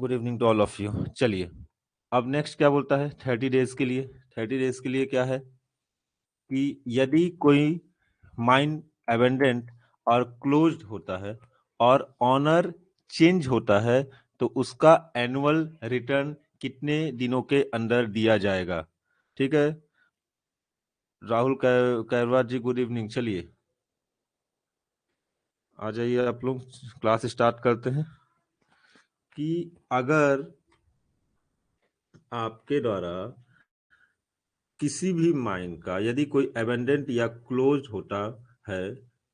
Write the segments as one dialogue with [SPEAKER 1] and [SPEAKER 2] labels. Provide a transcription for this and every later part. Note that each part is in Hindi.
[SPEAKER 1] Good evening to all of you. चलिए अब नेक्स्ट क्या बोलता है 30 डेज के लिए। 30 डेज के लिए क्या है कि यदि कोई माइन अबेंडेंट और क्लोज्ड होता है और ऑनर चेंज होता है तो उसका एनुअल रिटर्न कितने दिनों के अंदर दिया जाएगा। ठीक है राहुल कैरवार जी, गुड इवनिंग। चलिए आ जाइए आप लोग, क्लास स्टार्ट करते हैं। कि अगर आपके द्वारा किसी भी माइन का यदि कोई एबेंडेंट या क्लोज होता है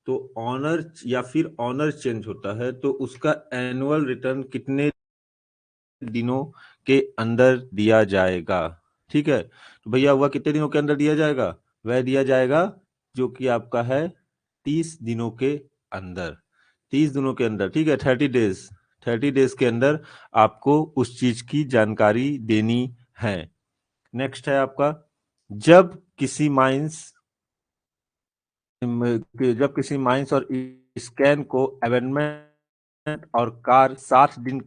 [SPEAKER 1] तो ऑनर या फिर ऑनर चेंज होता है तो उसका एनुअल रिटर्न कितने दिनों के अंदर दिया जाएगा। ठीक है तो भैया हुआ कितने दिनों के अंदर दिया जाएगा, वह दिया जाएगा जो कि आपका है 30 दिनों के अंदर। 30 दिनों के अंदर, ठीक है 30 डेज। 30 डेज के अंदर आपको उस चीज की जानकारी देनी है। नेक्स्ट है आपका जब किसी माइंस और स्कैन को अबेंडमेंट और कार 60 दिन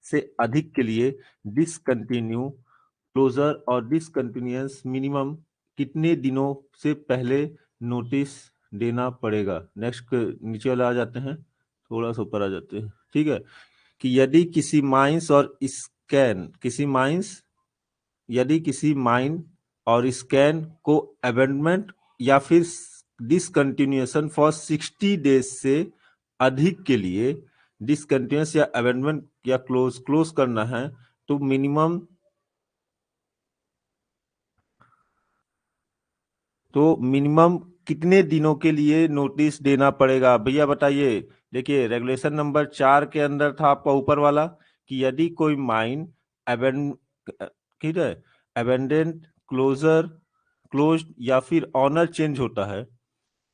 [SPEAKER 1] से अधिक के लिए डिसकंटिन्यू क्लोजर और डिसकंटिन्यूअस मिनिमम कितने दिनों से पहले नोटिस देना पड़ेगा। नेक्स्ट नीचे वाला आ जाते हैं, थोड़ा सा ऊपर आ जाते हैं। ठीक है कि यदि किसी माइन और स्कैन को अबेंडमेंट या फिर डिसकंटिन्यूएशन फॉर 60 डेज से अधिक के लिए डिसकंटिन्यूस या अबेंडमेंट या क्लोज करना है तो मिनिमम कितने दिनों के लिए नोटिस देना पड़ेगा भैया बताइए। देखिए रेगुलेशन नंबर 4 के अंदर था आपका ऊपर वाला कि यदि कोई माइन अबेंड ठीक है अबेंडेंट क्लोज या फिर ऑनर चेंज होता है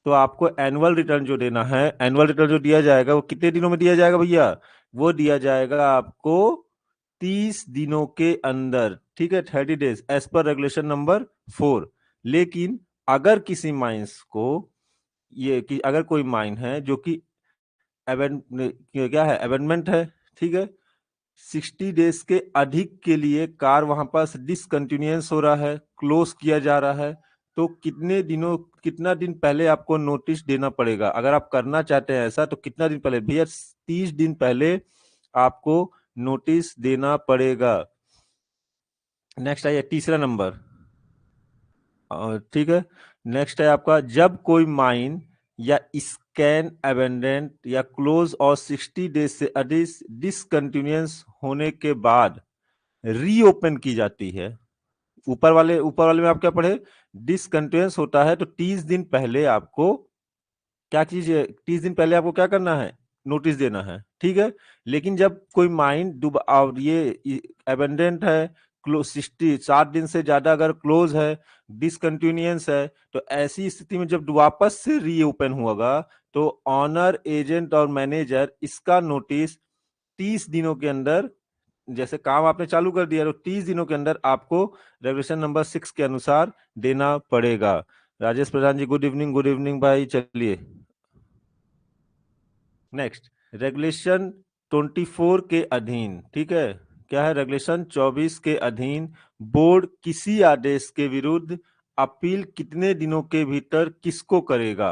[SPEAKER 1] तो आपको एनुअल रिटर्न जो देना है, एनुअल रिटर्न जो दिया जाएगा वो कितने दिनों में दिया जाएगा भैया, वो दिया जाएगा आपको 30 दिनों के अंदर। ठीक है 30 days as per regulation number 4। लेकिन अगर किसी माइंस को ये कि अगर कोई माइन है जो कि क्या है अबेंडमेंट है, ठीक है 60 डेज के अधिक के लिए कार वहां पास डिसकंटिन्यूअस हो रहा है, क्लोज किया जा रहा है, तो कितना दिन पहले आपको नोटिस देना पड़ेगा। अगर आप करना चाहते हैं ऐसा तो कितना दिन पहले भैया, 30 दिन पहले आपको नोटिस देना पड़ेगा। नेक्स्ट आइए तीसरा नंबर। ठीक है नेक्स्ट है आपका जब कोई माइन या स्कैन अबेंडेंट या क्लोज और 60 डेज से अधिक डिसकंटिन्यूअस होने के बाद रीओपन की जाती है। ऊपर वाले में आप क्या पढ़े, डिसकंटिन्यूअस होता है तो 30 दिन पहले आपको क्या कीजिए, 30 दिन पहले आपको क्या करना है, नोटिस देना है। ठीक है लेकिन जब कोई माइन और ये अबेंडेंट है, 60 दिन से ज्यादा अगर क्लोज है, डिसकंटिन्यूअस है, तो ऐसी स्थिति में जब वापस से रीओपन होगा तो ऑनर एजेंट और मैनेजर इसका नोटिस 30 दिनों के अंदर, जैसे काम आपने चालू कर दिया तो 30 दिनों के अंदर आपको रेगुलेशन नंबर 6 के अनुसार देना पड़ेगा। राजेश प्रधान जी गुड इवनिंग। गुड इवनिंग भाई। चलिए नेक्स्ट रेगुलेशन 24 के अधीन, ठीक है क्या है, रेगुलेशन 24 के अधीन बोर्ड किसी आदेश के विरुद्ध अपील कितने दिनों के भीतर किसको करेगा।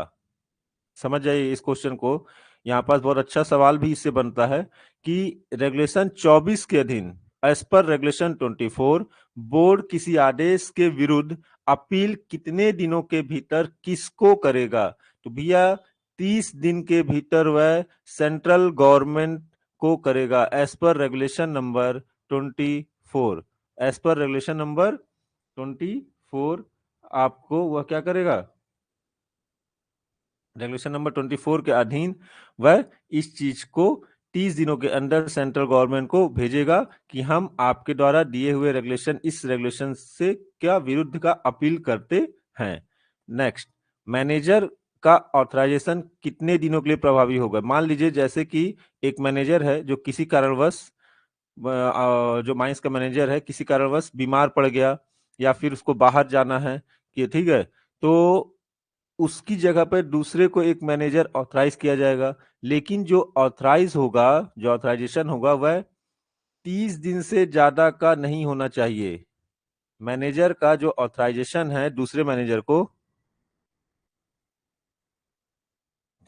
[SPEAKER 1] समझ जाइए इस क्वेश्चन को, यहाँ पास बहुत अच्छा सवाल भी इससे बनता है कि रेगुलेशन 24 के अधीन एज पर रेगुलेशन 24 बोर्ड किसी आदेश के विरुद्ध अपील कितने दिनों के भीतर किसको करेगा। तो भैया 30 दिन के भीतर वह सेंट्रल गवर्नमेंट को करेगा as per regulation number 24। As per regulation number 24 आपको वह क्या करेगा, रेगुलेशन नंबर 24 के अधीन वह इस चीज को 30 दिनों के अंदर सेंट्रल गवर्नमेंट को भेजेगा कि हम आपके द्वारा दिए हुए इस रेगुलेशन से क्या विरुद्ध का अपील करते हैं। नेक्स्ट मैनेजर का ऑथराइजेशन कितने दिनों के लिए प्रभावी होगा। मान लीजिए जैसे कि एक मैनेजर है जो किसी कारणवश जो माइंस का मैनेजर है किसी कारणवश बीमार पड़ गया या फिर उसको बाहर जाना है कि ठीक है, तो उसकी जगह पर दूसरे को एक मैनेजर ऑथराइज किया जाएगा। लेकिन जो ऑथराइजेशन होगा वह 30 दिन से ज्यादा का नहीं होना चाहिए। मैनेजर का जो ऑथराइजेशन है दूसरे मैनेजर को,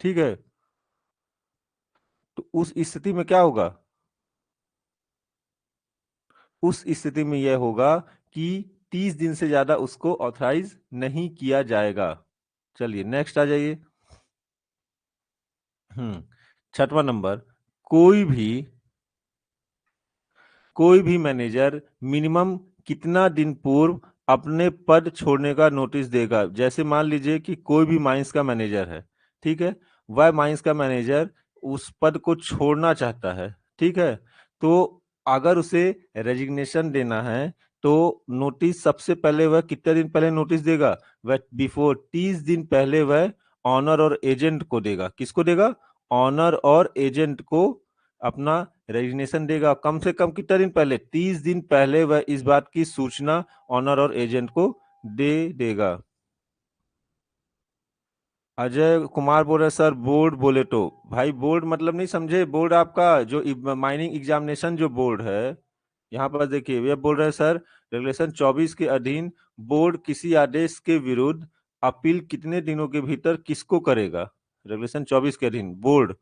[SPEAKER 1] ठीक है, तो उस स्थिति में क्या होगा? उस स्थिति में यह होगा कि 30 दिन से ज्यादा उसको ऑथराइज नहीं किया जाएगा। चलिए नेक्स्ट आ जाइए। छठवां नंबर, कोई भी कोई भी मैनेजर मिनिमम कितना दिन पूर्व अपने पद छोड़ने का नोटिस देगा? जैसे मान लीजिए कि कोई भी माइंस का मैनेजर है, ठीक है, वह माइंस का मैनेजर उस पद को छोड़ना चाहता है, ठीक है, तो अगर उसे रेजिग्नेशन देना है तो नोटिस सबसे पहले वह कितने दिन पहले नोटिस देगा? वह बिफोर 30 दिन पहले वह ऑनर और एजेंट को देगा। किसको देगा? ऑनर और एजेंट को अपना रेजिग्नेशन देगा। कम से कम कितना दिन पहले? 30 दिन पहले वह इस बात की सूचना ऑनर और एजेंट को दे देगा। अजय कुमार बोल रहे सर बोर्ड बोले तो, भाई बोर्ड मतलब नहीं समझे, बोर्ड आपका जो माइनिंग एग्जामिनेशन जो बोर्ड है, यहाँ पर देखिए ये बोल रहे हैं सर, रेगुलेशन 24 के अधीन बोर्ड किसी आदेश के विरुद्ध अपील कितने दिनों के भीतर किसको करेगा? रेगुलेशन 24 के अधीन बोर्ड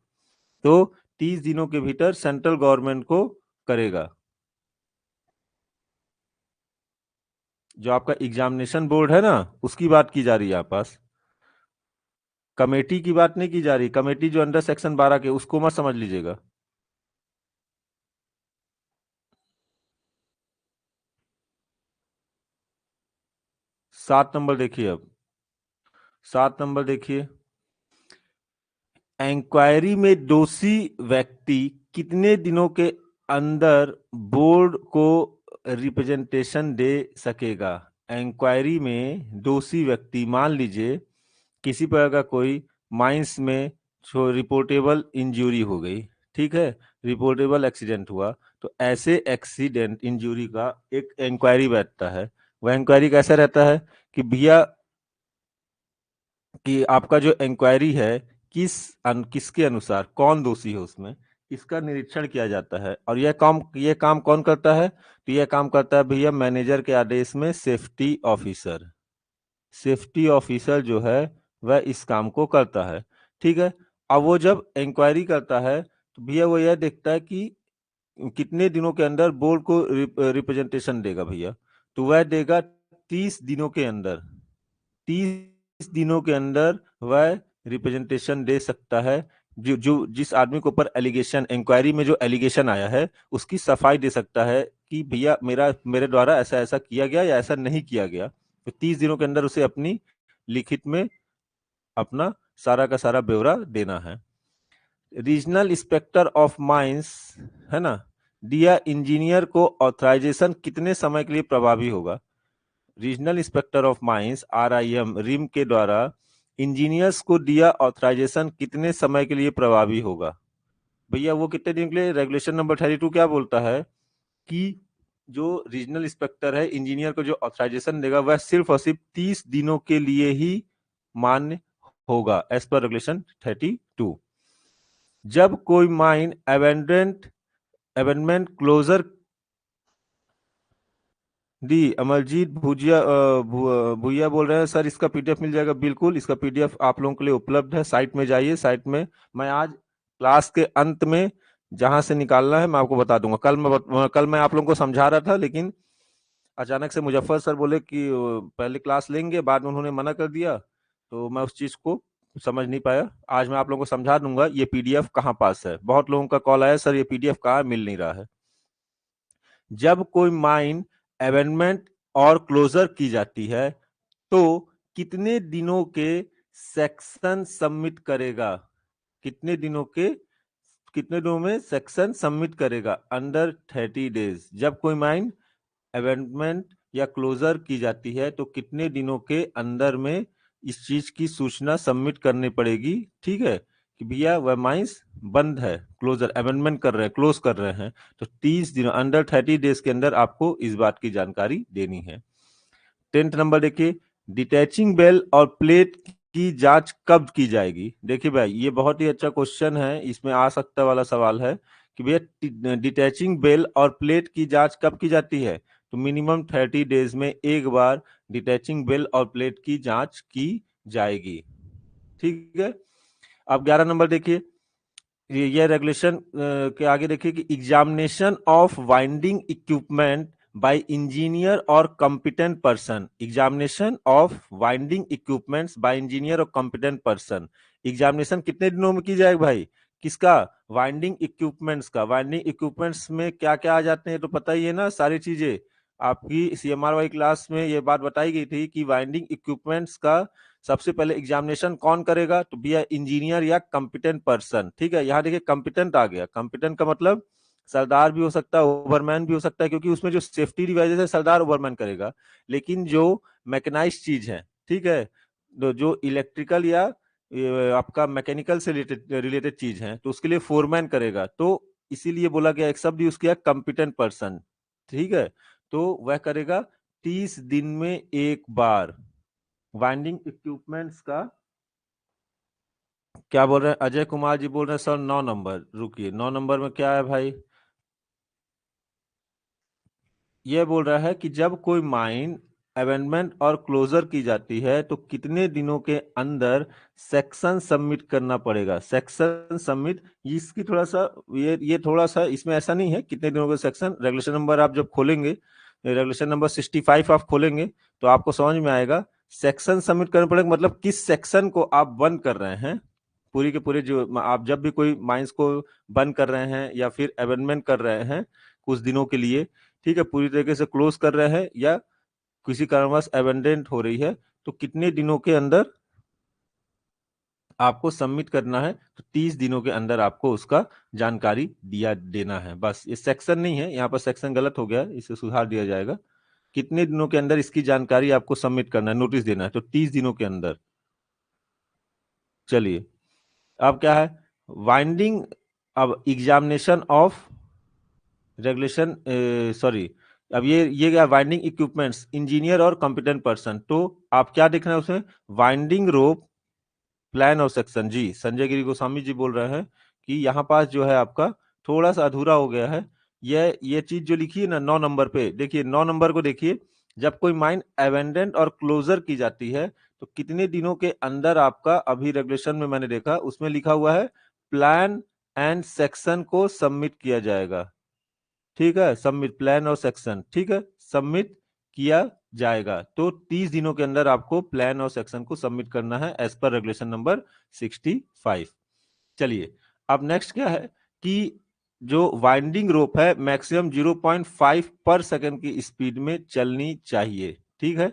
[SPEAKER 1] तो 30 दिनों के भीतर सेंट्रल गवर्नमेंट को करेगा। जो आपका एग्जामिनेशन बोर्ड है ना, उसकी बात की जा रही है आप पास, कमेटी की बात नहीं की जा रही। कमेटी जो अंडर सेक्शन 12 के, उसको मत समझ लीजिएगा। 7 नंबर देखिए, अब 7 नंबर देखिए, इंक्वायरी में दोषी व्यक्ति कितने दिनों के अंदर बोर्ड को रिप्रेजेंटेशन दे सकेगा? इंक्वायरी में दोषी व्यक्ति, मान लीजिए किसी प्रकार का कोई माइंस में जो रिपोर्टेबल इंजरी हो गई, ठीक है, रिपोर्टेबल एक्सीडेंट हुआ, तो ऐसे एक्सीडेंट इंजरी का एक इंक्वायरी बैठता है। वह इंक्वायरी कैसा रहता है कि भैया कि आपका जो इंक्वायरी है किसके अनुसार कौन दोषी है उसमें, इसका निरीक्षण किया जाता है। और यह काम कौन करता है? तो यह काम करता है भैया मैनेजर के आदेश में सेफ्टी ऑफिसर। सेफ्टी ऑफिसर जो है वह इस काम को करता है, ठीक है। अब वो जब इंक्वायरी करता है तो भैया वो यह देखता है कि कितने दिनों के अंदर बोर्ड को रिप्रेजेंटेशन देगा भैया, तो वह देगा 30 दिनों के अंदर। 30 दिनों के अंदर वह रिप्रेजेंटेशन दे सकता है। जो जो जिस आदमी के ऊपर एलिगेशन, इंक्वायरी में जो एलिगेशन आया है उसकी सफाई दे सकता है कि भैया मेरे द्वारा ऐसा ऐसा किया गया या ऐसा नहीं किया गया। तो 30 दिनों के अंदर उसे अपनी लिखित में अपना सारा का सारा ब्यौरा देना है। रीजनल इंस्पेक्टर ऑफ माइंस, है ना, दिया इंजीनियर को ऑथराइजेशन कितने समय के लिए प्रभावी होगा? Regional inspector of mines RIM RIM के द्वारा इंजीनियर्स को दिया ऑथराइजेशन कितने समय के लिए प्रभावी होगा? भैया वो कितने दिन के लिए? रेगुलेशन नंबर 32 क्या बोलता है कि जो रीजनल इंस्पेक्टर है इंजीनियर को जो ऑथराइजेशन देगा वह सिर्फ और सिर्फ 30 दिनों के लिए ही मान्य होगा, एज पर रेगुलेशन 32। जब कोई माइन अबेंडमेंट क्लोजर दी, अमरजीत भूया बोल रहे हैं सर इसका PDF मिल जाएगा? बिल्कुल, इसका PDF आप लोगों के लिए उपलब्ध है, साइट में जाइए। साइट में मैं आज क्लास के अंत में जहां से निकालना है मैं आपको बता दूंगा। कल मैं आप लोगों को समझा रहा था, लेकिन अचानक से मुजफ्फर सर बोले कि पहले क्लास लेंगे, बाद में उन्होंने मना कर दिया, तो मैं उस चीज को समझ नहीं पाया। आज मैं आप लोगों को समझा दूंगा ये PDF कहाँ पास है। बहुत लोगों का कॉल आया सर ये PDF कहाँ मिल नहीं रहा है। जब कोई माइन अमेंडमेंट और क्लोजर की जाती है तो कितने दिनों के सेक्शन सबमिट करेगा? कितने दिनों में सेक्शन सबमिट करेगा? Under 30 days. जब कोई माइन अमेंडमेंट या क्लोजर की जाती है तो कितने दिनों के अंदर में इस चीज की सूचना सबमिट करनी पड़ेगी, ठीक है, कि भैया वह माइंस बंद है, क्लोजर अमेंडमेंट कर रहे हैं, क्लोज कर रहे हैं, तो 30 दिन अंडर 30 डेज के अंदर आपको इस बात की जानकारी देनी है। 10th नंबर देखिए, डिटैचिंग बेल और प्लेट की जांच कब की जाएगी? देखिए भाई ये बहुत ही अच्छा क्वेश्चन है, इसमें आ सकता वाला सवाल है कि भैया डिटैचिंग बेल और प्लेट की जांच कब की जाती है, तो मिनिमम 30 डेज में एक बार डिटैचिंग बेल और प्लेट की जांच की जाएगी। ठीक है, अब 11 नंबर देखिए, ये रेगुलेशन के आगे देखिए कि examination of winding equipment by engineer और competent person. Examination of winding equipments by engineer और कॉम्पिटेंट पर्सन। एग्जामिनेशन कितने दिनों में की जाएगी भाई, किसका, वाइंडिंग इक्विपमेंट्स का। वाइंडिंग इक्विपमेंट्स में क्या क्या आ जाते हैं तो पता ही है ना सारी चीजें, आपकी सीएमआर वाई क्लास में ये बात बताई गई थी कि वाइंडिंग इक्विपमेंट्स का सबसे पहले एग्जामिनेशन कौन करेगा, तो भैया इंजीनियर या कॉम्पिटेंट पर्सन। ठीक है, यहाँ देखिए कॉम्पिटेंट आ गया, कॉम्पिटेंट का मतलब सरदार भी हो सकता है, ओवरमैन भी हो सकता है, क्योंकि उसमें जो सेफ्टी डिवाइसेस है सरदार ओवरमैन करेगा, लेकिन जो मैकेनाइज्ड चीज है, ठीक है, जो इलेक्ट्रिकल या ये आपका मैकेनिकल से रिलेटेड चीज है, तो उसके लिए फोरमैन करेगा। तो इसीलिए बोला गया, एक शब्द यूज किया कॉम्पिटेंट पर्सन। ठीक है, तो वह करेगा 30 दिन में एक बार। वाइंडिंग इक्विपमेंट्स का क्या बोल रहे हैं, अजय कुमार जी बोल रहे हैं सर 9 नंबर। रुकिए, 9 नंबर में क्या है भाई, ये बोल रहा है कि जब कोई माइन अमेंडमेंट और क्लोजर की जाती है तो कितने दिनों के अंदर सेक्शन सबमिट करना पड़ेगा। सेक्शन सबमिट, इसकी थोड़ा सा ये थोड़ा सा इसमें ऐसा नहीं है कितने दिनों के सेक्शन, रेगुलेशन नंबर आप जब खोलेंगे, रेगुलेशन नंबर 65 आप खोलेंगे तो आपको समझ में आएगा। सेक्शन सबमिट करना पड़ेगा मतलब किस सेक्शन को आप बंद कर रहे हैं, पूरी के पूरे जो आप जब भी कोई माइंस को बंद कर रहे हैं या फिर अमेंडमेंट कर रहे हैं कुछ दिनों के लिए, ठीक है, पूरी तरीके से क्लोज कर रहे हैं या किसी कारणवश अबेंडेंट हो रही है, तो कितने दिनों के अंदर आपको सबमिट करना है, तो 30 दिनों के अंदर आपको उसका जानकारी दिया देना है। बस, ये सेक्शन नहीं है, यहाँ पर सेक्शन गलत हो गया, इसे सुधार दिया जाएगा। कितने दिनों के अंदर इसकी जानकारी आपको सबमिट करना है, नोटिस देना है, तो 30 दिनों के अंदर। चलिए, अब क्या है, वाइंडिंग, अब एग्जामिनेशन ऑफ रेगुलेशन, सॉरी, अब ये क्या, वाइंडिंग इक्विपमेंट्स इंजीनियर और कॉम्पिटेंट पर्सन, तो आप क्या देख रहे हैं उसमें, वाइंडिंग रोप, प्लान और सेक्शन। जी, संजय गिरी गोस्वामी जी बोल रहे हैं कि यहाँ पास जो है आपका थोड़ा सा अधूरा हो गया है। ये चीज जो लिखी है ना 9 नंबर पे, देखिए 9 नंबर को देखिए, जब कोई माइन अबेंडेंट और क्लोजर की जाती है तो कितने दिनों के अंदर आपका, अभी रेगुलेशन में मैंने देखा उसमें लिखा हुआ है प्लान एंड सेक्शन को सबमिट किया जाएगा। ठीक है, सबमिट प्लान और सेक्शन, ठीक है, सबमिट किया जाएगा, तो 30 दिनों के अंदर आपको प्लान और सेक्शन को सबमिट करना है एज पर रेगुलेशन नंबर 65। चलिए, अब नेक्स्ट क्या है कि जो वाइंडिंग रोप है मैक्सिमम 0.5 पर सेकंड की स्पीड में चलनी चाहिए। ठीक है,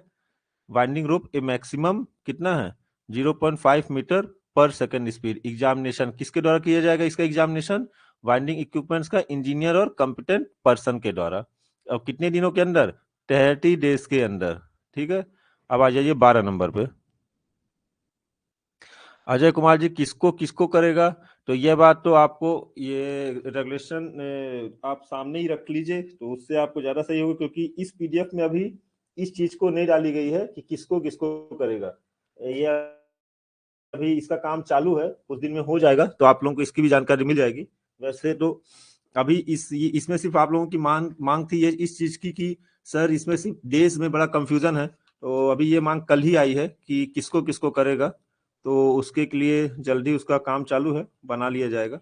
[SPEAKER 1] वाइंडिंग रोप ए मैक्सिमम कितना है, 0.5 मीटर पर सेकंड स्पीड। एग्जामिनेशन किसके द्वारा किया जाएगा, इसका एग्जामिनेशन वाइंडिंग इक्विपमेंट्स का इंजीनियर और कॉम्पिटेंट पर्सन के द्वारा। अब कितने दिनों के अंदर, 30 डेज के अंदर। ठीक है, अब आ जाइए 12 नंबर पे। अजय कुमार जी किसको किसको करेगा, तो यह बात तो आपको ये रेगुलेशन आप सामने ही रख लीजिए, तो उससे आपको ज्यादा सही होगा, क्योंकि इस पीडीएफ में अभी इस चीज को नहीं डाली गई है कि किसको किसको करेगा। ये अभी इसका काम चालू है, कुछ दिन में हो जाएगा, तो आप लोगों को इसकी भी जानकारी मिल जाएगी। वैसे तो अभी इसमें सिर्फ आप लोगों की मांग मांग थी ये इस चीज की कि सर इसमें सिर्फ देश में बड़ा कंफ्यूजन है, तो अभी ये मांग कल ही आई है कि किसको किसको करेगा, तो उसके लिए जल्दी उसका काम चालू है, बना लिया जाएगा।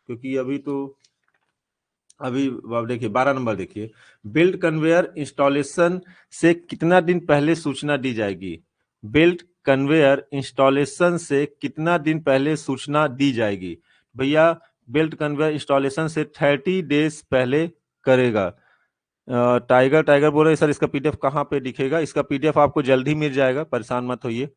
[SPEAKER 1] क्योंकि अभी तो अभी अब देखिए 12 नंबर देखिए, बिल्ड कन्वेयर इंस्टॉलेशन से कितना दिन पहले सूचना दी जाएगी। बिल्ड कन्वेयर इंस्टॉलेशन से कितना दिन पहले सूचना दी जाएगी, भैया बिल्ड कन्वेयर इंस्टॉलेशन से 30 डेज पहले करेगा। टाइगर टाइगर बोल रहे सर इसका पीडीएफ कहाँ पे दिखेगा, इसका पीडीएफ आपको जल्द ही मिल जाएगा, परेशान मत होइए।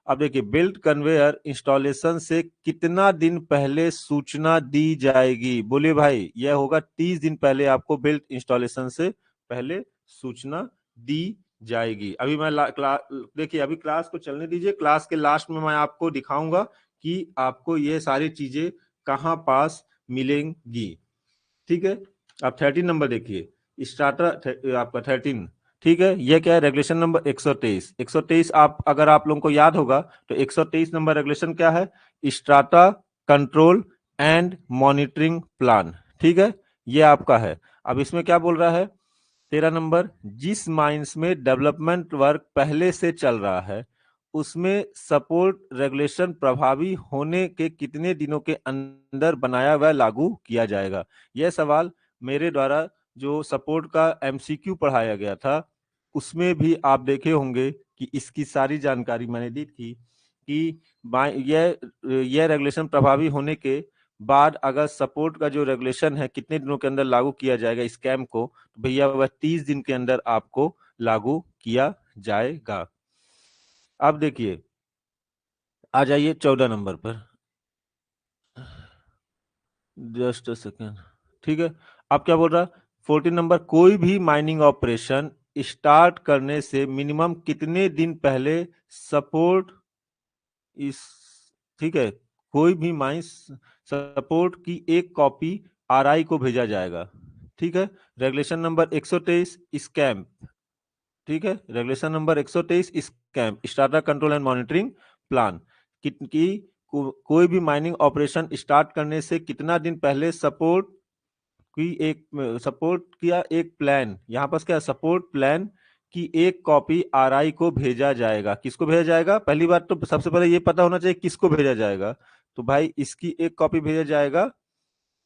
[SPEAKER 1] अब देखिए, बिल्ड कन्वेयर इंस्टॉलेशन से कितना दिन पहले सूचना दी जाएगी, बोलिए भाई, यह होगा 30 दिन पहले आपको बिल्ड इंस्टॉलेशन से पहले सूचना दी जाएगी। अभी मैं देखिए अभी क्लास को चलने दीजिए, क्लास के लास्ट में मैं आपको दिखाऊंगा कि आपको ये सारी चीजें कहाँ पास मिलेंगी। ठीक है, आप 13 नंबर देखिए, स्टार्टर आपका 13। ठीक है, यह क्या है, रेगुलेशन नंबर 123। 123 आप अगर आप लोगों को याद होगा तो 123 नंबर रेगुलेशन क्या है, strata control and monitoring plan. ठीक है, ये आपका है। अब इसमें क्या बोल रहा है 13 नंबर, जिस माइंस में डेवलपमेंट वर्क पहले से चल रहा है उसमें सपोर्ट रेगुलेशन प्रभावी होने के कितने दिनों के अंदर बनाया व लागू किया जाएगा। यह सवाल मेरे द्वारा जो सपोर्ट का एमसीक्यू पढ़ाया गया था उसमें भी आप देखे होंगे कि इसकी सारी जानकारी मैंने दी थी कि यह रेगुलेशन प्रभावी होने के बाद अगर सपोर्ट का जो रेगुलेशन है कितने दिनों के अंदर लागू किया जाएगा स्कैम को, तो भैया वह 30 दिन के अंदर आपको लागू किया जाएगा। अब देखिए, आ जाइए 14 नंबर पर, जस्ट अ सेकेंड। ठीक है, अब क्या बोल रहा है 14 नंबर, कोई भी माइनिंग ऑपरेशन स्टार्ट करने से मिनिमम कितने दिन पहले सपोर्ट इस, ठीक है, कोई भी माइंस सपोर्ट की एक कॉपी आरआई को भेजा जाएगा। ठीक है, रेगुलेशन नंबर 123 स्कैम। ठीक है, regulation number 123 scam starter control and monitoring plan की कोई भी माइनिंग ऑपरेशन स्टार्ट करने से कितना दिन पहले सपोर्ट किया एक प्लान, यहाँ पर क्या सपोर्ट प्लान की एक कॉपी आरआई को भेजा जाएगा। किसको भेजा जाएगा, पहली बात तो सबसे पहले ये पता होना चाहिए किसको भेजा जाएगा। तो भाई इसकी एक कॉपी भेजा जाएगा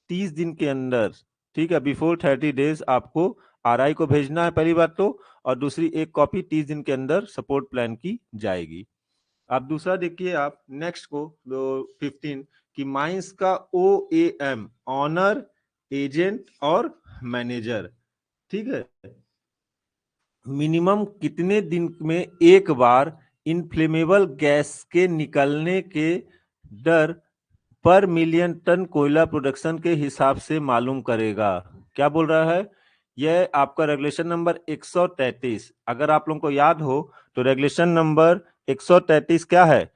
[SPEAKER 1] 30 दिन के अंदर। ठीक है, बिफोर 30 डेज आपको आरआई को भेजना है पहली बात तो, और दूसरी एक कॉपी 30 दिन के अंदर सपोर्ट प्लान की जाएगी। अब दूसरा देखिए आप नेक्स्ट को 15 कि माइंस का OAM ऑनर एजेंट और मैनेजर, ठीक है, मिनिमम कितने दिन में एक बार इनफ्लेमेबल गैस के निकलने के दर पर मिलियन टन कोयला प्रोडक्शन के हिसाब से मालूम करेगा। क्या बोल रहा है, यह आपका रेगुलेशन नंबर 133। अगर आप लोगों को याद हो तो रेगुलेशन नंबर 133 क्या है,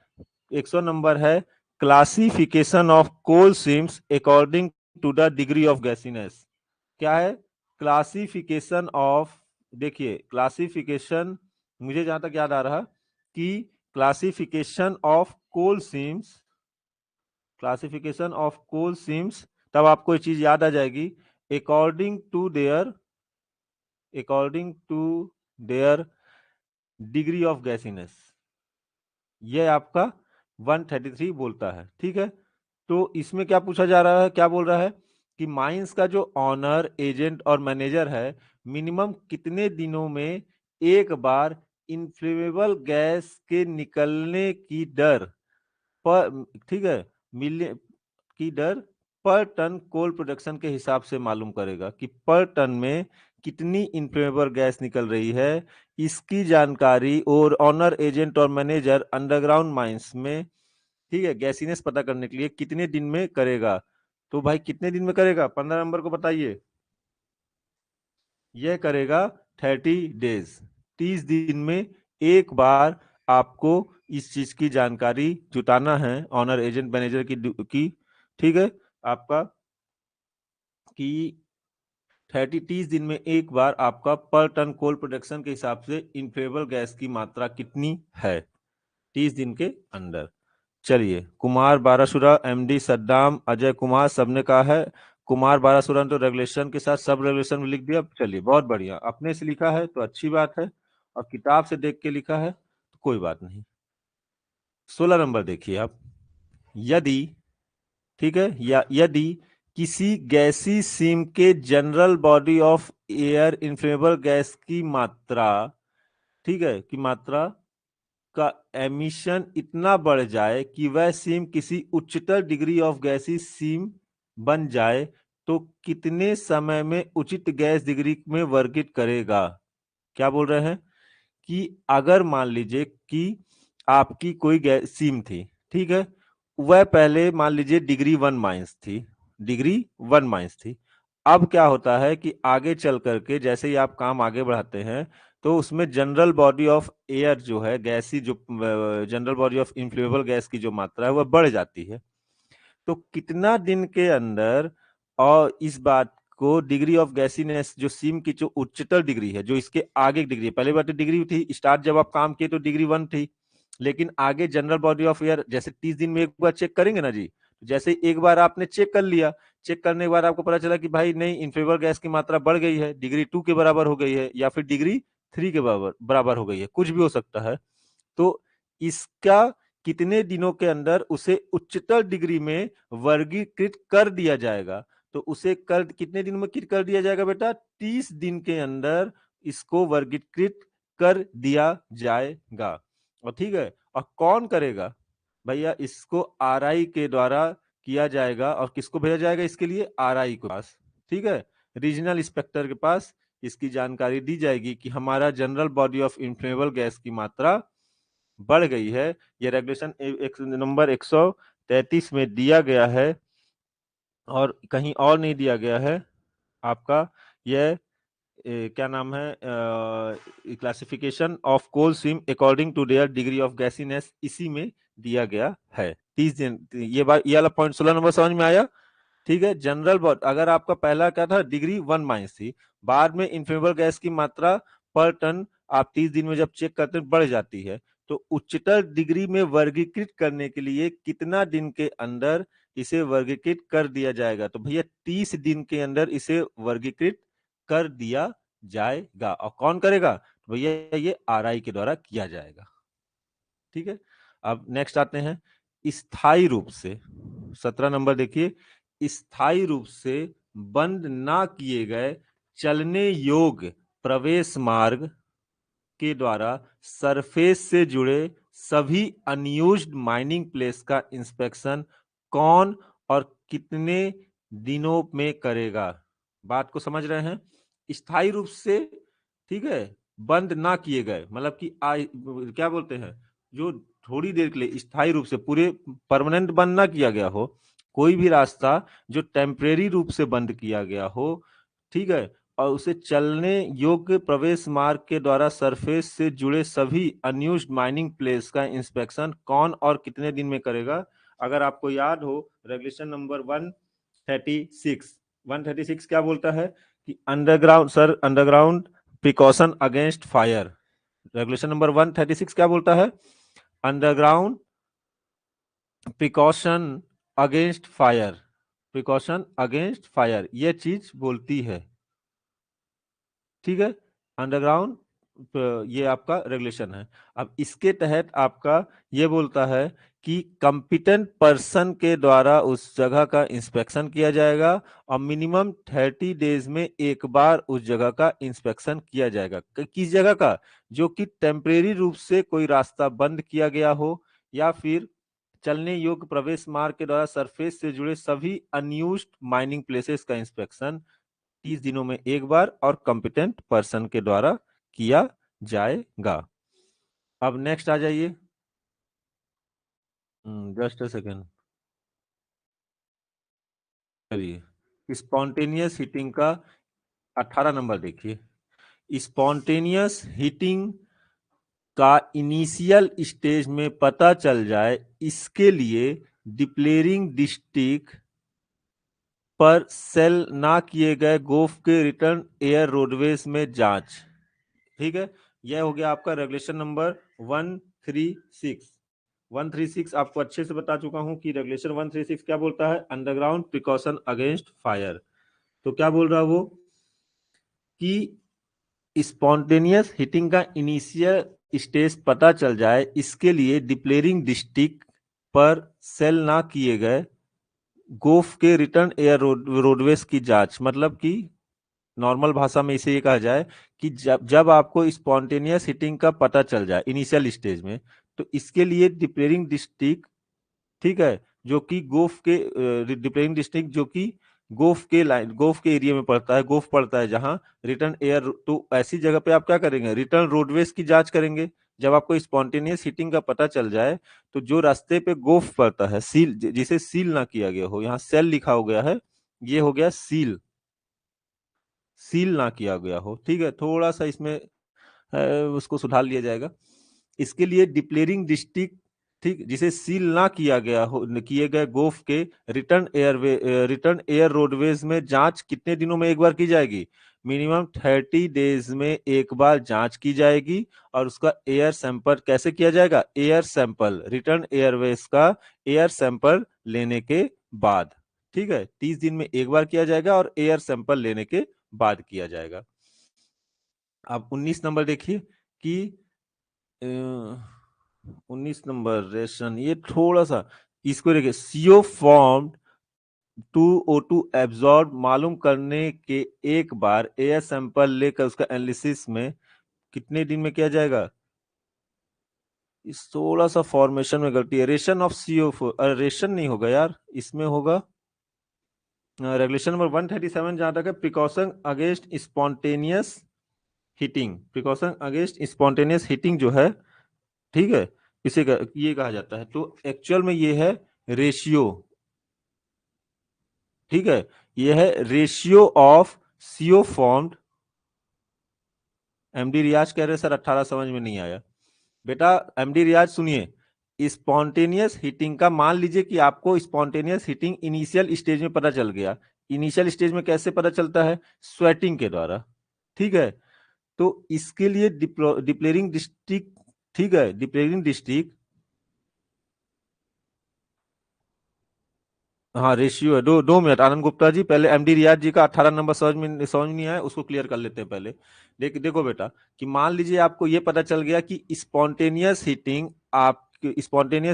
[SPEAKER 1] 100 नंबर है classification of coal seams according to the degree of gassiness. क्या है क्लासिफिकेशन ऑफ, देखिए क्लासिफिकेशन, मुझे जहां तक याद आ रहा कि classification of coal seams, classification of coal seams, तब आपको एक चीज याद आ जाएगी according to their degree of gassiness, ये आपका 133 बोलता है। ठीक है, तो इसमें क्या पूछा जा रहा है, क्या बोल रहा है कि माइंस का जो ऑनर एजेंट और मैनेजर है मिनिमम कितने दिनों में एक बार इनफ्लेमेबल गैस के निकलने की दर पर, ठीक है, मिलियन की दर पर टन कोल प्रोडक्शन के हिसाब से मालूम करेगा कि पर टन में कितनी इनफ्लेमेबल गैस निकल रही है। इसकी जानकारी और ऑनर एजेंट और मैनेजर अंडरग्राउंड माइंस में, ठीक है, गैसीनेस पता करने के लिए कितने दिन में करेगा। तो भाई कितने दिन में करेगा, 15 नंबर को बताइए। यह करेगा 30 डेज, 30 दिन में एक बार आपको इस चीज की जानकारी जुटाना है ऑनर एजेंट मैनेजर की। ठीक है, आपका कि 30 दिन में एक बार आपका पर टन कोल प्रोडक्शन के हिसाब से इनफ्लेमेबल गैस की मात्रा कितनी है 30 दिन के अंदर। चलिए, कुमार बारासुरा, एमडी सद्दाम, अजय कुमार, सबने कहा है कुमार बारासुरा ने तो रेगुलेशन के साथ सब रेगुलेशन में लिख दिया। चलिए बहुत बढ़िया, अपने से लिखा है तो अच्छी बात है, और किताब से देख के लिखा है तो कोई बात नहीं। 16 नंबर देखिए आप, यदि, ठीक है, या यदि किसी गैसी सीम के general body of air inflammable gas की मात्रा, ठीक है, की मात्रा का एमिशन इतना बढ़ जाए कि वह सीम किसी उच्चतर डिग्री ऑफ गैसी सीम बन जाए तो कितने समय में उचित गैस डिग्री में वर्गित करेगा। क्या बोल रहे हैं कि अगर मान लीजिए कि आपकी कोई गैस सीम थी, ठीक है, वह पहले मान लीजिए डिग्री 1 माइनस थी, डिग्री 1 माइनस थी। अब क्या होता है कि आगे चल करके जैसे ही आप काम आगे बढ़ाते हैं तो उसमें जनरल बॉडी ऑफ एयर जो है गैसी, जो general body of inflammable gas की जो मात्रा है वह बढ़ जाती है। तो कितना दिन के अंदर, और इस बात को डिग्री ऑफ गैसीनेस जो सीम की जो उच्चतर डिग्री है, जो इसके आगे डिग्री है, पहले बात डिग्री थी स्टार्ट जब आप काम किए तो डिग्री 1 थी, लेकिन आगे जनरल बॉडी ऑफ एयर जैसे 30 दिन में एक बार चेक करेंगे ना जी, जैसे एक बार आपने चेक कर लिया, चेक करने के बाद आपको पता चला कि भाई नहीं, इनफ्लेमेबल गैस की मात्रा बढ़ गई है, डिग्री 2 के बराबर हो गई है या फिर डिग्री 3 के बराबर हो गई है, कुछ भी हो सकता है। तो इसका कितने दिनों के अंदर उसे उच्चतर डिग्री में वर्गीकृत कर दिया जाएगा? तो उसे कितने दिन में कर दिया जाएगा बेटा? 30 दिन के अंदर इसको वर्गीकृत कर दिया जाएगा। और ठीक है, और कौन करेगा भैया? इसको आरआई के द्वारा किया जाएगा। और किसको भेजा जाएगा इसके लिए? आरआई के पास, ठीक है, रीजनल इंस्पेक्टर के पास इसकी जानकारी दी जाएगी कि हमारा general body of inflammable gas की मात्रा बढ़ गई है। ये रेगुलेशन नंबर 133 में दिया गया है और कहीं और नहीं दिया गया है आपका। यह क्या नाम है, classification of coal stream according to their degree of gassiness, इसी में दिया गया है। 30 दिन। ये वाला पॉइंट 16 नंबर समझ में आया? ठीक है। जनरल बॉडी, अगर आपका पहला क्या था, डिग्री 1 माइनस थी, बाद में इन्फ्लेमेबल गैस की मात्रा पर टन आप 30 दिन में जब चेक करते हैं बढ़ जाती है। तो उच्चतर डिग्री में वर्गीकृत करने के लिए कितना दिन के अंदर इसे वर्गीकृत कर दिया जाएगा? तो भैया 30 दिन के अंदर इसे वर्गीकृत कर दिया जाएगा। और कौन करेगा? तो भैया ये आरआई के द्वारा किया जाएगा। ठीक है। अब नेक्स्ट आते हैं, स्थायी रूप से 17 नंबर देखिए, स्थायी रूप से बंद ना किए गए चलने योग्य प्रवेश मार्ग के द्वारा सरफेस से जुड़े सभी अनयूज्ड माइनिंग प्लेस का इंस्पेक्शन कौन और कितने दिनों में करेगा? बात को समझ रहे हैं? स्थायी रूप से, ठीक है, बंद ना किए गए मतलब कि क्या बोलते हैं, जो थोड़ी देर के लिए, स्थायी रूप से पूरे परमानेंट बंद ना किया गया हो, कोई भी रास्ता जो टेम्परेरी रूप से बंद किया गया हो, ठीक है, और उसे चलने योग्य प्रवेश मार्ग के द्वारा सरफेस से जुड़े सभी अनयूज्ड माइनिंग प्लेस का इंस्पेक्शन कौन और कितने दिन में करेगा? अगर आपको याद हो, रेगुलेशन नंबर 136 क्या बोलता है कि underground precaution against fire. Regulation number 136 क्या बोलता है? Underground precaution against fire, precaution against fire, ये चीज बोलती है। ठीक है, अंडरग्राउंड, ये आपका रेगुलेशन है। अब इसके तहत आपका ये बोलता है कि कंपिटेंट पर्सन के द्वारा उस जगह का इंस्पेक्शन किया जाएगा और मिनिमम 30 डेज में एक बार उस जगह का इंस्पेक्शन किया जाएगा। किस जगह का? जो कि टेम्परेरी रूप से कोई रास्ता बंद किया गया हो या फिर चलने योग्य प्रवेश मार्ग के द्वारा सरफेस से जुड़े सभी अनयूज्ड माइनिंग प्लेसेस का इंस्पेक्शन 30 दिनों में एक बार और कॉम्पिटेंट पर्सन के द्वारा किया जाएगा। अब नेक्स्ट आ जाइए, जस्ट अ सेकेंड, चलिए स्पॉन्टेनियस हीटिंग का 18 नंबर देखिए। स्पॉन्टेनियस हीटिंग का इनिशियल स्टेज में पता चल जाए, इसके लिए डिप्लेरिंग डिस्ट्रिक्ट पर सेल ना किए गए गोफ के रिटर्न एयर रोडवेज में जांच। ठीक है, यह हो गया आपका रेगुलेशन नंबर 136 आपको अच्छे से बता चुका हूं कि रेगुलेशन 136 क्या बोलता है? Underground precaution against fire. तो क्या बोल रहा है वो कि स्पॉन्टेनियस हीटिंग का इनिशियल स्टेज पता चल जाए, इसके लिए डिप्लेरिंग डिस्ट्रिक्ट पर सेल ना किए गए गोफ के रिटर्न एयर रोडवेज की जांच। मतलब कि नॉर्मल भाषा में इसे ये कहा जाए कि जब आपको स्पॉन्टेनियस हीटिंग का पता चल जाए इनिशियल स्टेज में, तो इसके लिए डिप्लेरिंग डिस्ट्रिक्ट, ठीक है, जो कि गोफ के डिप्लेरिंग डिस्ट्रिक्ट जो कि गोफ के एरिया में पड़ता है, गोफ पड़ता है जहां रिटर्न एयर, तो ऐसी जगह पे आप क्या करेंगे? रिटर्न रोडवेज की जांच करेंगे। जब आपको स्पॉन्टेनियस हीटिंग का पता चल जाए, तो जो रास्ते पे गोफ पड़ता है, सील, जिसे सील ना किया गया हो, यहाँ सेल लिखा हो गया है, ये हो गया सील, सील ना किया गया हो, ठीक है, थोड़ा सा इसमें उसको सुधार लिया जाएगा। इसके लिए डिप्लेरिंग डिस्ट्रिक्ट, ठीक, जिसे सील ना किया गया हो, किए गए गोफ के रिटर्न एयर रोडवेज में जांच कितने दिनों में एक बार की जाएगी? मिनिमम 30 डेज में एक बार जांच की जाएगी और उसका एयर सैंपल कैसे किया जाएगा, एयर सैंपल, रिटर्न एयरवेज का एयर सैंपल लेने के बाद। ठीक है, 30 दिन में एक बार किया जाएगा और एयर सैंपल लेने के बाद किया जाएगा। अब 19 नंबर देखिए कि 19 नंबर रेशन, ये थोड़ा सा इसको देखिए, CO form to O2 absorb मालूम करने के एक बार एयर सैंपल लेकर उसका एनालिसिस में कितने दिन में किया जाएगा। इस थोड़ा सा फॉर्मेशन में गलती है, रेशन ऑफ CO4, रेशन नहीं होगा यार, इसमें होगा रेगुलेशन नंबर 137 जहां तक है, precaution against spontaneous heating, precaution against spontaneous heating जो है, ठीक है, इसे ये कहा जाता है। तो एक्चुअल में ये है रेशियो, ठीक है, ये है ratio of CO formed. MD Riyaz कह रहे सर 18 समझ में नहीं आया। बेटा एमडी रियाज सुनिए, स्पॉन्टेनियस हीटिंग का मान लीजिए कि आपको स्पॉन्टेनियस हीटिंग इनिशियल स्टेज में पता चल गया। इनिशियल स्टेज में कैसे पता चलता है, स्वेटिंग के द्वारा, ठीक है। तो इसके लिए डिप्लेरिंग डिस्ट्रिक्ट, ठीक है, डिप्लेरिंग डिस्ट्रिक्ट, हाँ रेशियो है। 2 मिनट आनंद गुप्ता जी, पहले एमडी रियाज जी का 18 नंबर समझ नहीं आया, उसको क्लियर कर लेते हैं पहले। देखो बेटा कि मान लीजिए आपको ये पता चल गया कि स्पॉन्टेनियस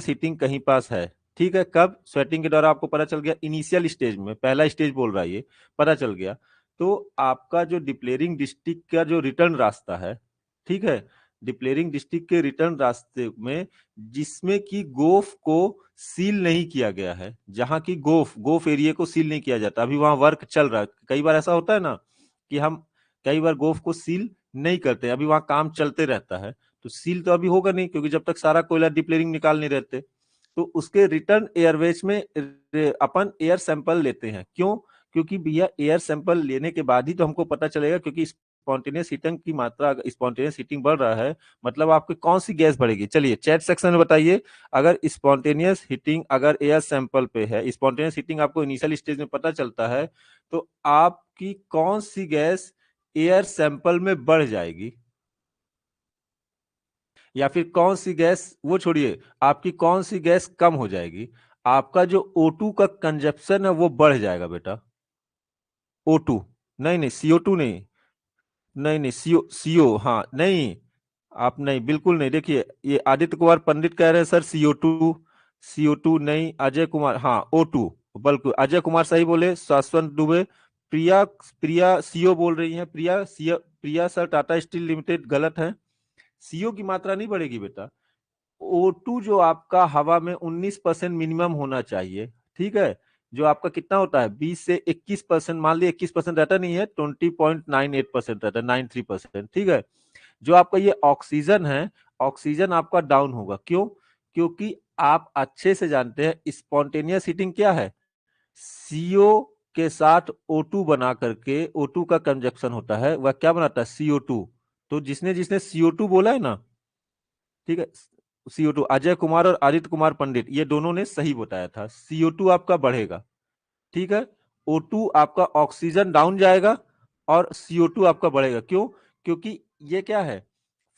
[SPEAKER 1] हीटिंग कहीं पास है, ठीक है, कब, स्वेटिंग के दौरान आपको पता चल गया, इनिशियल स्टेज में, पहला स्टेज बोल रहा है ये, पता चल गया। तो आपका जो डिप्लेरिंग डिस्ट्रिक्ट का जो रिटर्न रास्ता है, ठीक है, डिप्लेरिंग डिस्ट्रिक्ट के रिटर्न रास्ते में जिसमें कि गोफ को सील नहीं किया गया है, जहां की गोफ एरिया को सील नहीं किया जाता, अभी वहां वर्क चल रहा है। कई बार ऐसा होता है ना कि हम कई बार गोफ को सील नहीं करते, अभी वहां काम चलते रहता है, तो सील तो अभी होगा नहीं क्योंकि जब तक सारा कोयला डिप्लेरिंग निकाल नहीं रहते। तो उसके रिटर्न एयरवेज में अपन एयर सैंपल लेते हैं, क्यों, क्योंकि भैया एयर सैंपल लेने के बाद ही तो हमको पता चलेगा, क्योंकि स्पॉन्टेनियस हीटिंग की मात्रा, स्पॉन्टेनियस हीटिंग बढ़ रहा है, मतलब आपकी कौन सी गैस बढ़ेगी। चलिए चैट सेक्शन में बताइए, अगर स्पॉन्टेनियस हीटिंग अगर एयर सैंपल पे है, स्पॉन्टेनियस हीटिंग आपको इनिशियल स्टेज में पता चलता है, तो आपकी कौन सी गैस एयर सैंपल में बढ़ जाएगी, या फिर कौन सी गैस, वो छोड़िए, आपकी कौन सी गैस कम हो जाएगी। आपका जो O2 का कंजप्शन है वो बढ़ जाएगा बेटा, O2, नहीं नहीं CO2 नहीं, नहीं नहीं सीओ हाँ नहीं, आप नहीं, बिल्कुल नहीं। देखिए ये आदित्य कुमार पंडित कह रहे हैं सर CO2 नहीं, अजय कुमार हाँ O2, बल्कि अजय कुमार सही बोले, शाश्वत दुबे, प्रिया प्रिया सीओ बोल रही हैं, प्रिया सर टाटा स्टील लिमिटेड गलत है, सीओ की मात्रा नहीं बढ़ेगी बेटा। O2 जो आपका हवा में 19% मिनिमम होना चाहिए, ठीक है, जो आपका कितना होता है 20 से 21%, मान लीजिए 21% रहता नहीं है, 20.98% रहता है, 93%, ठीक है। जो आपका ये ऑक्सीजन है, ऑक्सीजन आपका डाउन होगा, क्यों, क्योंकि आप अच्छे से जानते हैं स्पॉन्टेनियस हीटिंग क्या है, सीओ के साथ O2 बना करके, O2 का कंजक्शन होता है, वह क्या बनाता है CO2। तो जिसने जिसने CO2 बोला है ना, ठीक है, CO2, अजय कुमार और आदित्य कुमार पंडित, ये दोनों ने सही बताया था, CO2 आपका बढ़ेगा, ठीक है, O2 आपका ऑक्सीजन डाउन जाएगा और CO2 आपका बढ़ेगा, क्यों, क्योंकि ये क्या है,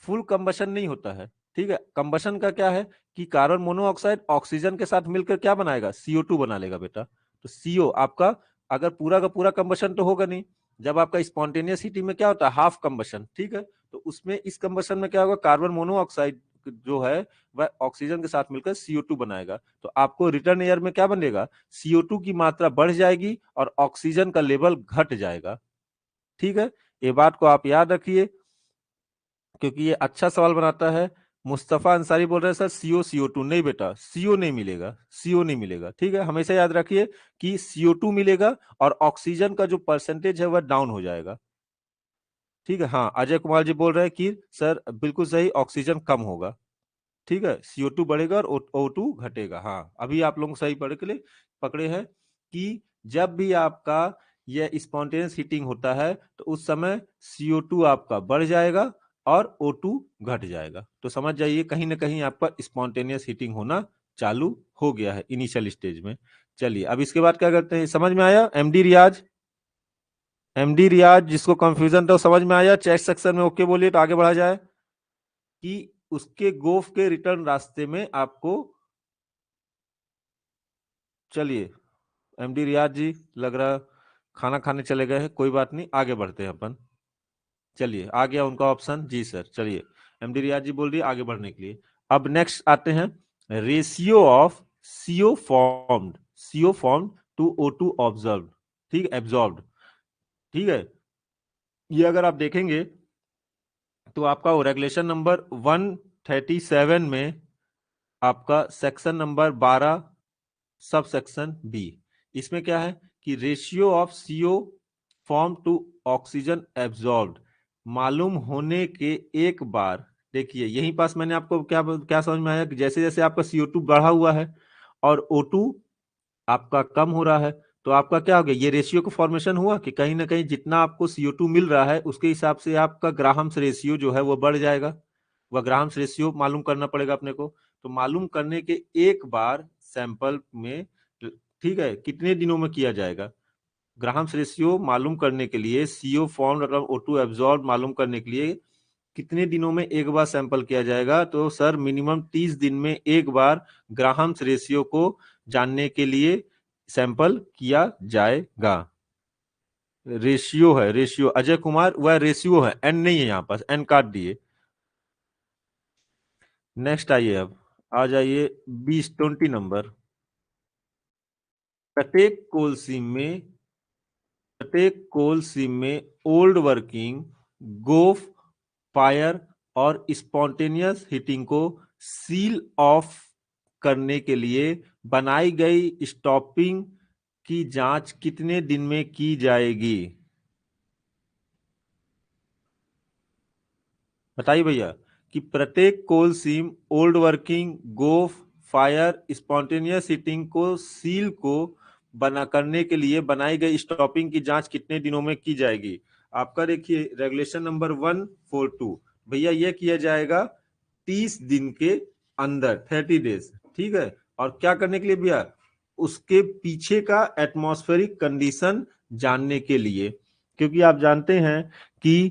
[SPEAKER 1] फुल कंबशन नहीं होता है, ठीक है। कंबशन का क्या है कि कार्बन मोनोऑक्साइड ऑक्सीजन के साथ मिलकर क्या बनाएगा, CO2 बना लेगा बेटा। तो CO आपका अगर पूरा का पूरा कंबशन तो होगा नहीं, जब आपका स्पॉन्टेनियस हीटिंग में क्या होता है, हाफ कंबशन, ठीक है। तो उसमें इस कंबशन में क्या होगा, कार्बन मोनोऑक्साइड जो है वह ऑक्सीजन के साथ मिलकर CO2 बनाएगा, तो आपको रिटर्न एयर में क्या बनेगा, CO2 की मात्रा बढ़ जाएगी और ऑक्सीजन का लेवल घट जाएगा, ठीक है। ये बात को आप याद रखिए क्योंकि ये अच्छा सवाल बनाता है। मुस्तफा अंसारी बोल रहे हैं सर CO2 नहीं बेटा, CO नहीं मिलेगा, CO नहीं मिलेगा, ठीक है। हमेशा याद रखिए कि CO2 मिलेगा और ऑक्सीजन का जो परसेंटेज है वह डाउन हो जाएगा, ठीक है। हाँ अजय कुमार जी बोल रहे हैं कि सर बिल्कुल सही, ऑक्सीजन कम होगा, ठीक है, CO2 बढ़ेगा और O2 घटेगा। हाँ अभी आप लोग सही पकड़े हैं कि जब भी आपका यह स्पॉन्टेनियस हीटिंग होता है तो उस समय CO2 आपका बढ़ जाएगा और O2 घट जाएगा। तो समझ जाइए कहीं ना कहीं आपका स्पॉन्टेनियस हीटिंग होना चालू हो गया है इनिशियल स्टेज में। चलिए अब इसके बाद क्या करते हैं, समझ में आया एमडी रियाज, एमडी रियाज, जिसको कंफ्यूजन था वो समझ में आया, चैट सेक्शन में ओके बोलिए तो आगे बढ़ा जाए। कि उसके गोफ के रिटर्न रास्ते में आपको, चलिए एमडी रियाज जी लग रहा खाना खाने चले गए हैं, कोई बात नहीं, आगे बढ़ते हैं अपन। चलिए आ गया उनका ऑप्शन, जी सर, चलिए एमडी रियाज जी बोल रही है आगे बढ़ने के लिए। अब नेक्स्ट आते हैं, ratio of CO formed to O2 observe, ठीक, एब्जॉर्ब्ड, ठीक है। ये अगर आप देखेंगे तो आपका रेगुलेशन नंबर 137 में आपका section number 12 sub section B, इसमें क्या है कि ratio of CO form to oxygen absorbed मालूम होने के एक बार, देखिए यहीं पास मैंने आपको क्या क्या समझ में आया कि जैसे जैसे आपका CO2 बढ़ा हुआ है और O2 आपका कम हो रहा है, तो आपका क्या हो गया, ये रेशियो का फॉर्मेशन हुआ कि कहीं ना कहीं जितना आपको CO2 मिल रहा है उसके हिसाब से आपका ग्राहम्स रेशियो जो है वो बढ़ जाएगा। वह ग्राहम्स रेशियो मालूम करना पड़ेगा अपने को। तो मालूम करने के एक बार सैंपल में, ठीक है, कितने दिनों में किया जाएगा ग्राहम्स रेशियो मालूम करने के लिए, सीओ फॉर्म मतलब O2 एब्जॉर्ब मालूम करने के लिए कितने दिनों में एक बार सैंपल किया जाएगा? तो सर मिनिमम 30 दिन में एक बार ग्राहम्स रेशियो को जानने के लिए सैंपल किया जाएगा। रेशियो है, रेशियो अजय कुमार, वह रेशियो है, एन नहीं है, यहां पास एन काट दिए। नेक्स्ट आइए, अब आ जाइए 20 नंबर। प्रत्येक कोल सीम में, प्रत्येक कोल सीम में ओल्ड वर्किंग गोफ फायर और स्पॉन्टेनियस हीटिंग को सील ऑफ करने के लिए बनाई गई स्टॉपिंग की जांच कितने दिन में की जाएगी? बताइए भैया। कि प्रत्येक कोल सीम ओल्ड वर्किंग गोफ फायर स्पॉन्टेनियस हीटिंग को सील को बना करने के लिए बनाई गई स्टॉपिंग की जांच कितने दिनों में की जाएगी? आपका देखिए रेगुलेशन नंबर 142, भैया यह किया जाएगा 30 दिन के अंदर, 30 डेज, ठीक है। और क्या करने के लिए भैया? उसके पीछे का एटमॉस्फेरिक कंडीशन जानने के लिए, क्योंकि आप जानते हैं कि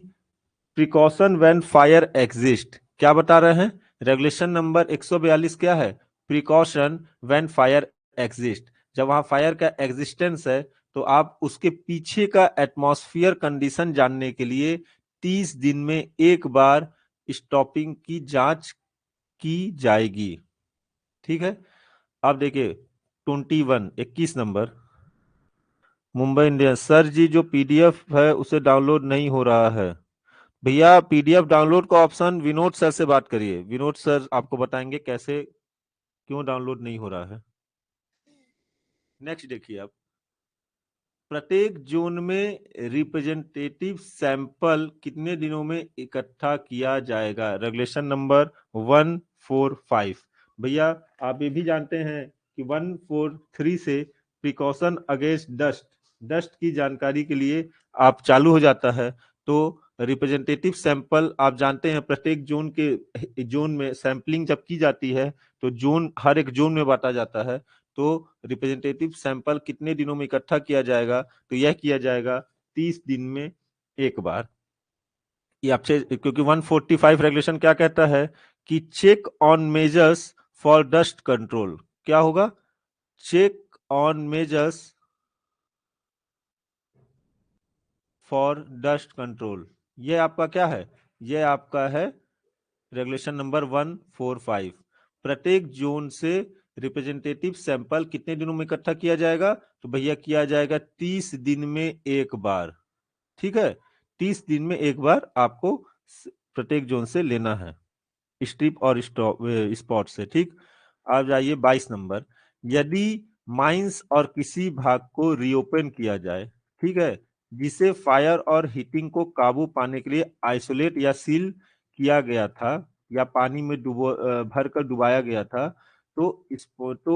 [SPEAKER 1] प्रिकॉशन व्हेन फायर एग्जिस्ट, क्या बता रहे हैं रेगुलेशन नंबर 142 क्या है? प्रिकॉशन व्हेन फायर एग्जिस्ट, जब वहां फायर का एग्जिस्टेंस है तो आप उसके पीछे का एटमॉस्फेयर कंडीशन जानने के लिए 30 दिन में एक बार स्टॉपिंग की जांच की जाएगी, ठीक है। अब देखिए 21 नंबर, मुंबई इंडियंस, सर जी जो पीडीएफ है उसे डाउनलोड नहीं हो रहा है। भैया पीडीएफ डाउनलोड का ऑप्शन विनोद सर से बात करिए, विनोद सर आपको बताएंगे कैसे, क्यों डाउनलोड नहीं हो रहा है। नेक्स्ट देखिए आप, प्रत्येक जोन में रिप्रेजेंटेटिव सैंपल कितने दिनों में इकट्ठा किया जाएगा? रेगुलेशन नंबर 145, भैया आप ये भी जानते हैं कि 143 से प्रिकॉशन अगेंस्ट डस्ट, डस्ट की जानकारी के लिए आप चालू हो जाता है। तो रिप्रेजेंटेटिव सैंपल आप जानते हैं प्रत्येक जोन में सैंपलिंग जब की जाती है तो जोन, हर एक जोन में बांटा जाता है। तो रिप्रेजेंटेटिव सैंपल कितने दिनों में इकट्ठा किया जाएगा? तो यह किया जाएगा 30 दिन में एक बार। ये आपसे, क्योंकि 145 रेगुलेशन क्या कहता है कि check on measures for dust control, क्या होगा? Check on measures for dust control, ये आपका क्या है? ये आपका है रेगुलेशन नंबर 145। प्रत्येक जोन से रिप्रेजेंटेटिव सैंपल कितने दिनों में इकट्ठा किया जाएगा? तो भैया किया जाएगा 30 दिन में एक बार, ठीक है। 30 दिन में एक बार आपको प्रत्येक जोन से लेना है, स्ट्रिप और स्पॉट से, ठीक। अब जाइए 22 नंबर, यदि माइंस और किसी भाग को रीओपन किया जाए, ठीक है, जिसे फायर और हीटिंग को काबू पाने के लिए आइसोलेट या सील किया गया था या पानी में भर कर डुबाया गया था, तो इसको तो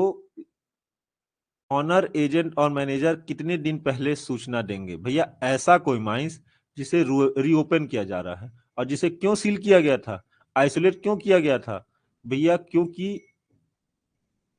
[SPEAKER 1] ऑनर एजेंट और मैनेजर कितने दिन पहले सूचना देंगे? भैया ऐसा कोई माइंस जिसे रीओपन किया जा रहा है और जिसे क्यों सील किया गया था, आइसोलेट क्यों किया गया था? भैया क्योंकि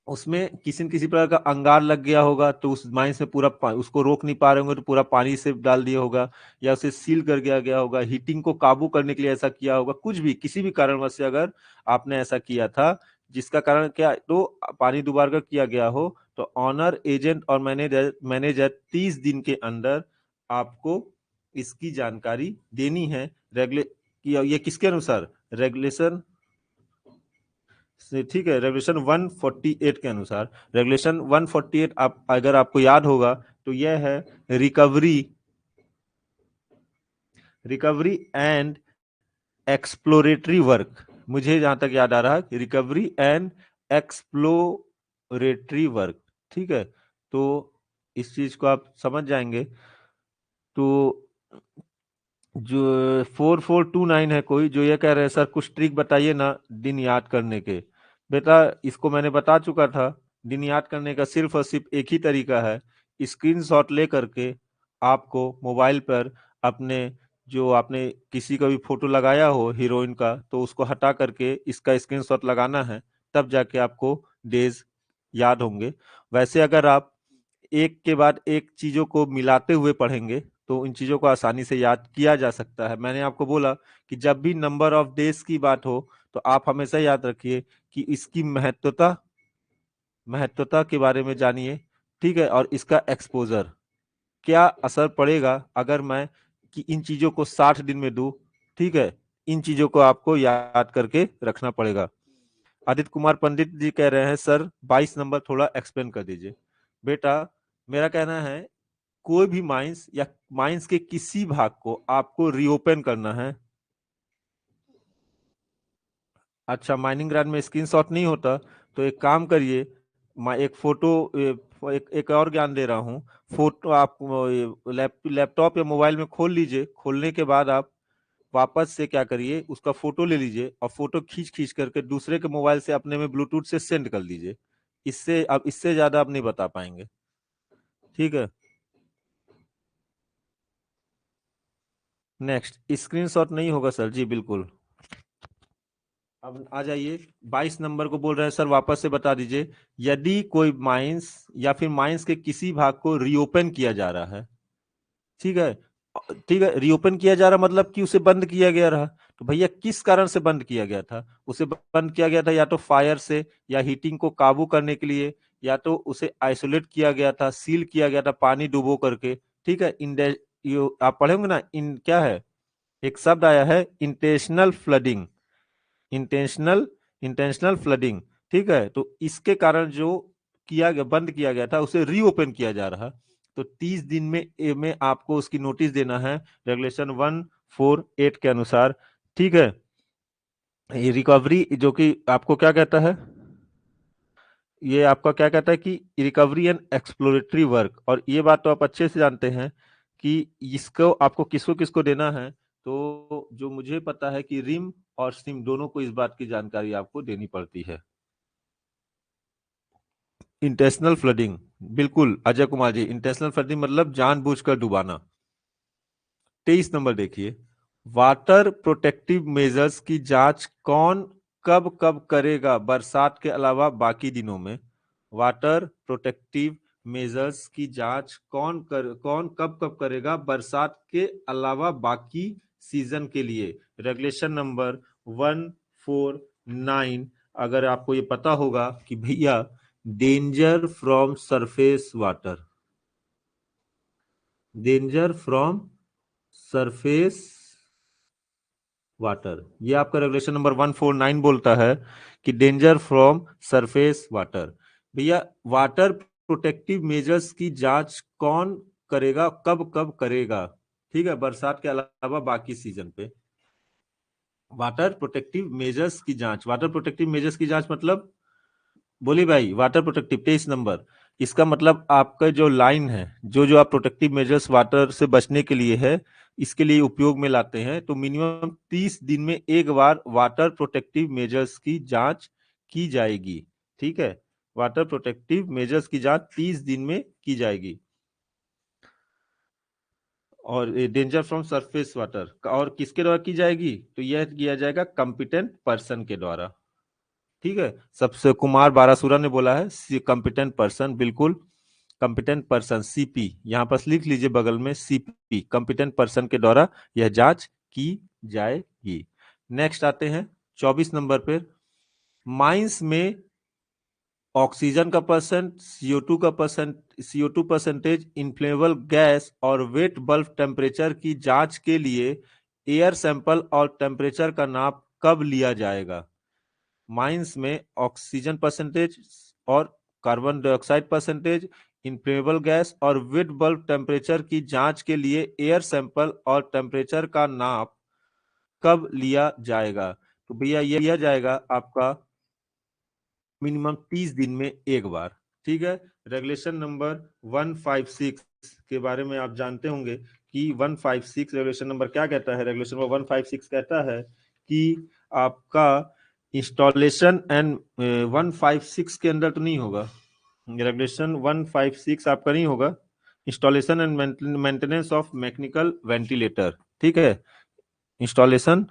[SPEAKER 1] उसमें किसी न किसी प्रकार का अंगार लग गया होगा, तो उस माइंस में पूरा उसको रोक नहीं पा रहे होंगे तो पूरा पानी से डाल दिया होगा, या उसे सील कर दिया गया होगा, हीटिंग को काबू करने के लिए ऐसा किया होगा, कुछ भी किसी भी कारणवश से अगर आपने ऐसा किया था जिसका कारण क्या तो पानी दोबारा कर किया गया हो, तो ऑनर एजेंट और मैनेजर मैनेजर 30 दिन के अंदर आपको इसकी जानकारी देनी है। रेगुले ये किसके अनुसार? रेगुलेशन ठीक है, रेगुलेशन 148 के अनुसार। रेगुलेशन 148 आप अगर आपको याद होगा तो यह है recovery recovery and exploratory work. मुझे जहां तक याद आ रहा है रिकवरी एंड एक्सप्लोरेटरी वर्क। ठीक है, तो इस चीज को आप समझ जाएंगे। तो जो 4429 है कोई जो ये कह रहे हैं सर कुछ ट्रिक बताइए ना दिन याद करने के। बेटा इसको मैंने बता चुका था, दिन याद करने का सिर्फ और सिर्फ एक ही तरीका है, स्क्रीनशॉट ले करके आपको मोबाइल पर अपने जो आपने किसी का भी फोटो लगाया हो हीरोइन का तो उसको हटा करके इसका स्क्रीनशॉट लगाना है, तब जाके आपको डेज याद होंगे। वैसे अगर आप एक के बाद एक चीजों को मिलाते हुए पढ़ेंगे तो इन चीजों को आसानी से याद किया जा सकता है। मैंने आपको बोला कि जब भी नंबर ऑफ डेज की बात हो तो आप हमेशा याद रखिए कि इसकी महत्वता महत्वता के बारे में जानिए। ठीक है, और इसका एक्सपोजर क्या असर पड़ेगा अगर मैं कि इन चीजों को 60 दिन में दूं। ठीक है, इन चीजों को आपको याद करके रखना पड़ेगा। आदित्य कुमार पंडित जी कह रहे हैं सर 22 नंबर थोड़ा एक्सप्लेन कर दीजिए। बेटा मेरा कहना है कोई भी माइंस या माइंस के किसी भाग को आपको रीओपन करना है। अच्छा, माइनिंग ग्रांड में स्क्रीनशॉट नहीं होता तो एक काम करिए, मैं एक फोटो एक और ज्ञान दे रहा हूँ। फोटो आप लैपटॉप या मोबाइल में खोल लीजिए, खोलने के बाद आप वापस से क्या करिए उसका फोटो ले लीजिए और फोटो खींच खींच करके दूसरे के मोबाइल से अपने में ब्लूटूथ से सेंड कर दीजिए। इससे अब इससे ज्यादा आप नहीं बता पाएंगे। ठीक है, नेक्स्ट स्क्रीनशॉट नहीं होगा सर जी बिल्कुल। अब आ जाइए 22 नंबर को बोल रहे हैं सर वापस से बता दीजिए। यदि कोई माइंस या फिर माइंस के किसी भाग को रीओपन किया जा रहा है। ठीक है, ठीक है, रीओपन किया जा रहा मतलब कि उसे बंद किया गया रहा, तो भैया किस कारण से बंद किया गया था? उसे बंद किया गया था या तो फायर से या हीटिंग को काबू करने के लिए, या तो उसे आइसोलेट किया गया था, सील किया गया था पानी डुबो करके। ठीक है, आप पढ़े होंगे ना, इन क्या है एक शब्द आया है intentional flooding. Intentional intentional flooding. ठीक है, तो इसके कारण जो किया गया बंद किया गया था उसे रीओपन किया जा रहा, तो 30 दिन में आपको उसकी नोटिस देना है रेगुलेशन 148 के अनुसार। ठीक है, ये रिकवरी जो कि आपको क्या कहता है, ये आपका क्या कहता है कि रिकवरी एंड एक्सप्लोरेटरी वर्क, और ये बात तो आप अच्छे से जानते हैं कि इसको आपको किसको किसको देना है। तो जो मुझे पता है कि रिम और सिम दोनों को इस बात की जानकारी आपको देनी पड़ती है। इंटेंशनल फ्लडिंग, बिल्कुल अजय कुमार जी, इंटेंशनल फ्लडिंग मतलब जानबूझकर डुबाना। 23 नंबर देखिए, वाटर प्रोटेक्टिव मेजर्स की जांच कौन कब कब करेगा बरसात के अलावा बाकी दिनों में? वाटर प्रोटेक्टिव मेजर्स की जांच कौन कब कब करेगा बरसात के अलावा बाकी सीजन के लिए? Regulation number 149। अगर आपको ये पता होगा कि भैया danger from surface water, danger from surface water, ये आपका रेगुलेशन नंबर 149 बोलता है कि डेंजर फ्रॉम सरफेस वाटर। भैया वाटर प्रोटेक्टिव मेजर्स की जांच कौन करेगा कब कब करेगा? ठीक है, बरसात के अलावा बाकी सीजन पे वाटर प्रोटेक्टिव मेजर्स की जांच, वाटर प्रोटेक्टिव मेजर्स की जांच मतलब बोली भाई वाटर प्रोटेक्टिव 23 नंबर, इसका मतलब आपका जो लाइन है जो जो आप प्रोटेक्टिव मेजर्स वाटर से बचने के लिए है इसके लिए उपयोग में लाते हैं, तो मिनिमम 30 दिन में एक बार वाटर प्रोटेक्टिव मेजर्स की जांच की जाएगी। ठीक है, वाटर प्रोटेक्टिव मेजर्स की जांच 30 दिन में की जाएगी। और डेंजर फ्रॉम सरफेस वाटर और किसके द्वारा की जाएगी? तो यह किया जाएगा कॉम्पिटेंट पर्सन के द्वारा। ठीक है, सबसे कुमार बारासुरा ने बोला है कॉम्पिटेंट पर्सन, बिल्कुल कॉम्पिटेंट पर्सन सीपी, यहां पर लिख लीजिए बगल में सीपी, कॉम्पिटेंट पर्सन के द्वारा यह जांच की जाएगी। नेक्स्ट आते हैं 24 नंबर पर, माइंस में ऑक्सीजन का percent, CO2 percentage, inflammable gas और वेट बल्ब टेम्परेचर की जांच के लिए एयर सैंपल और टेम्परेचर का नाप कब लिया जाएगा? माइंस में ऑक्सीजन परसेंटेज और carbon dioxide percentage, inflammable gas और वेट बल्ब टेम्परेचर की जांच के लिए एयर सैंपल और टेम्परेचर का नाप कब लिया जाएगा? तो भैया ये लिया जाएगा आपका मिनिमम 30 दिन में एक बार। ठीक है, रेगुलेशन नंबर 156 के बारे में आप जानते होंगे कि 156 रेगुलेशन नंबर क्या कहता है? रेगुलेशन नंबर 156 कहता है कि आपका इंस्टॉलेशन एंड 156 के अंदर तो नहीं होगा, रेगुलेशन 156 आपका नहीं होगा, installation and maintenance of mechanical ventilator. ठीक है, installation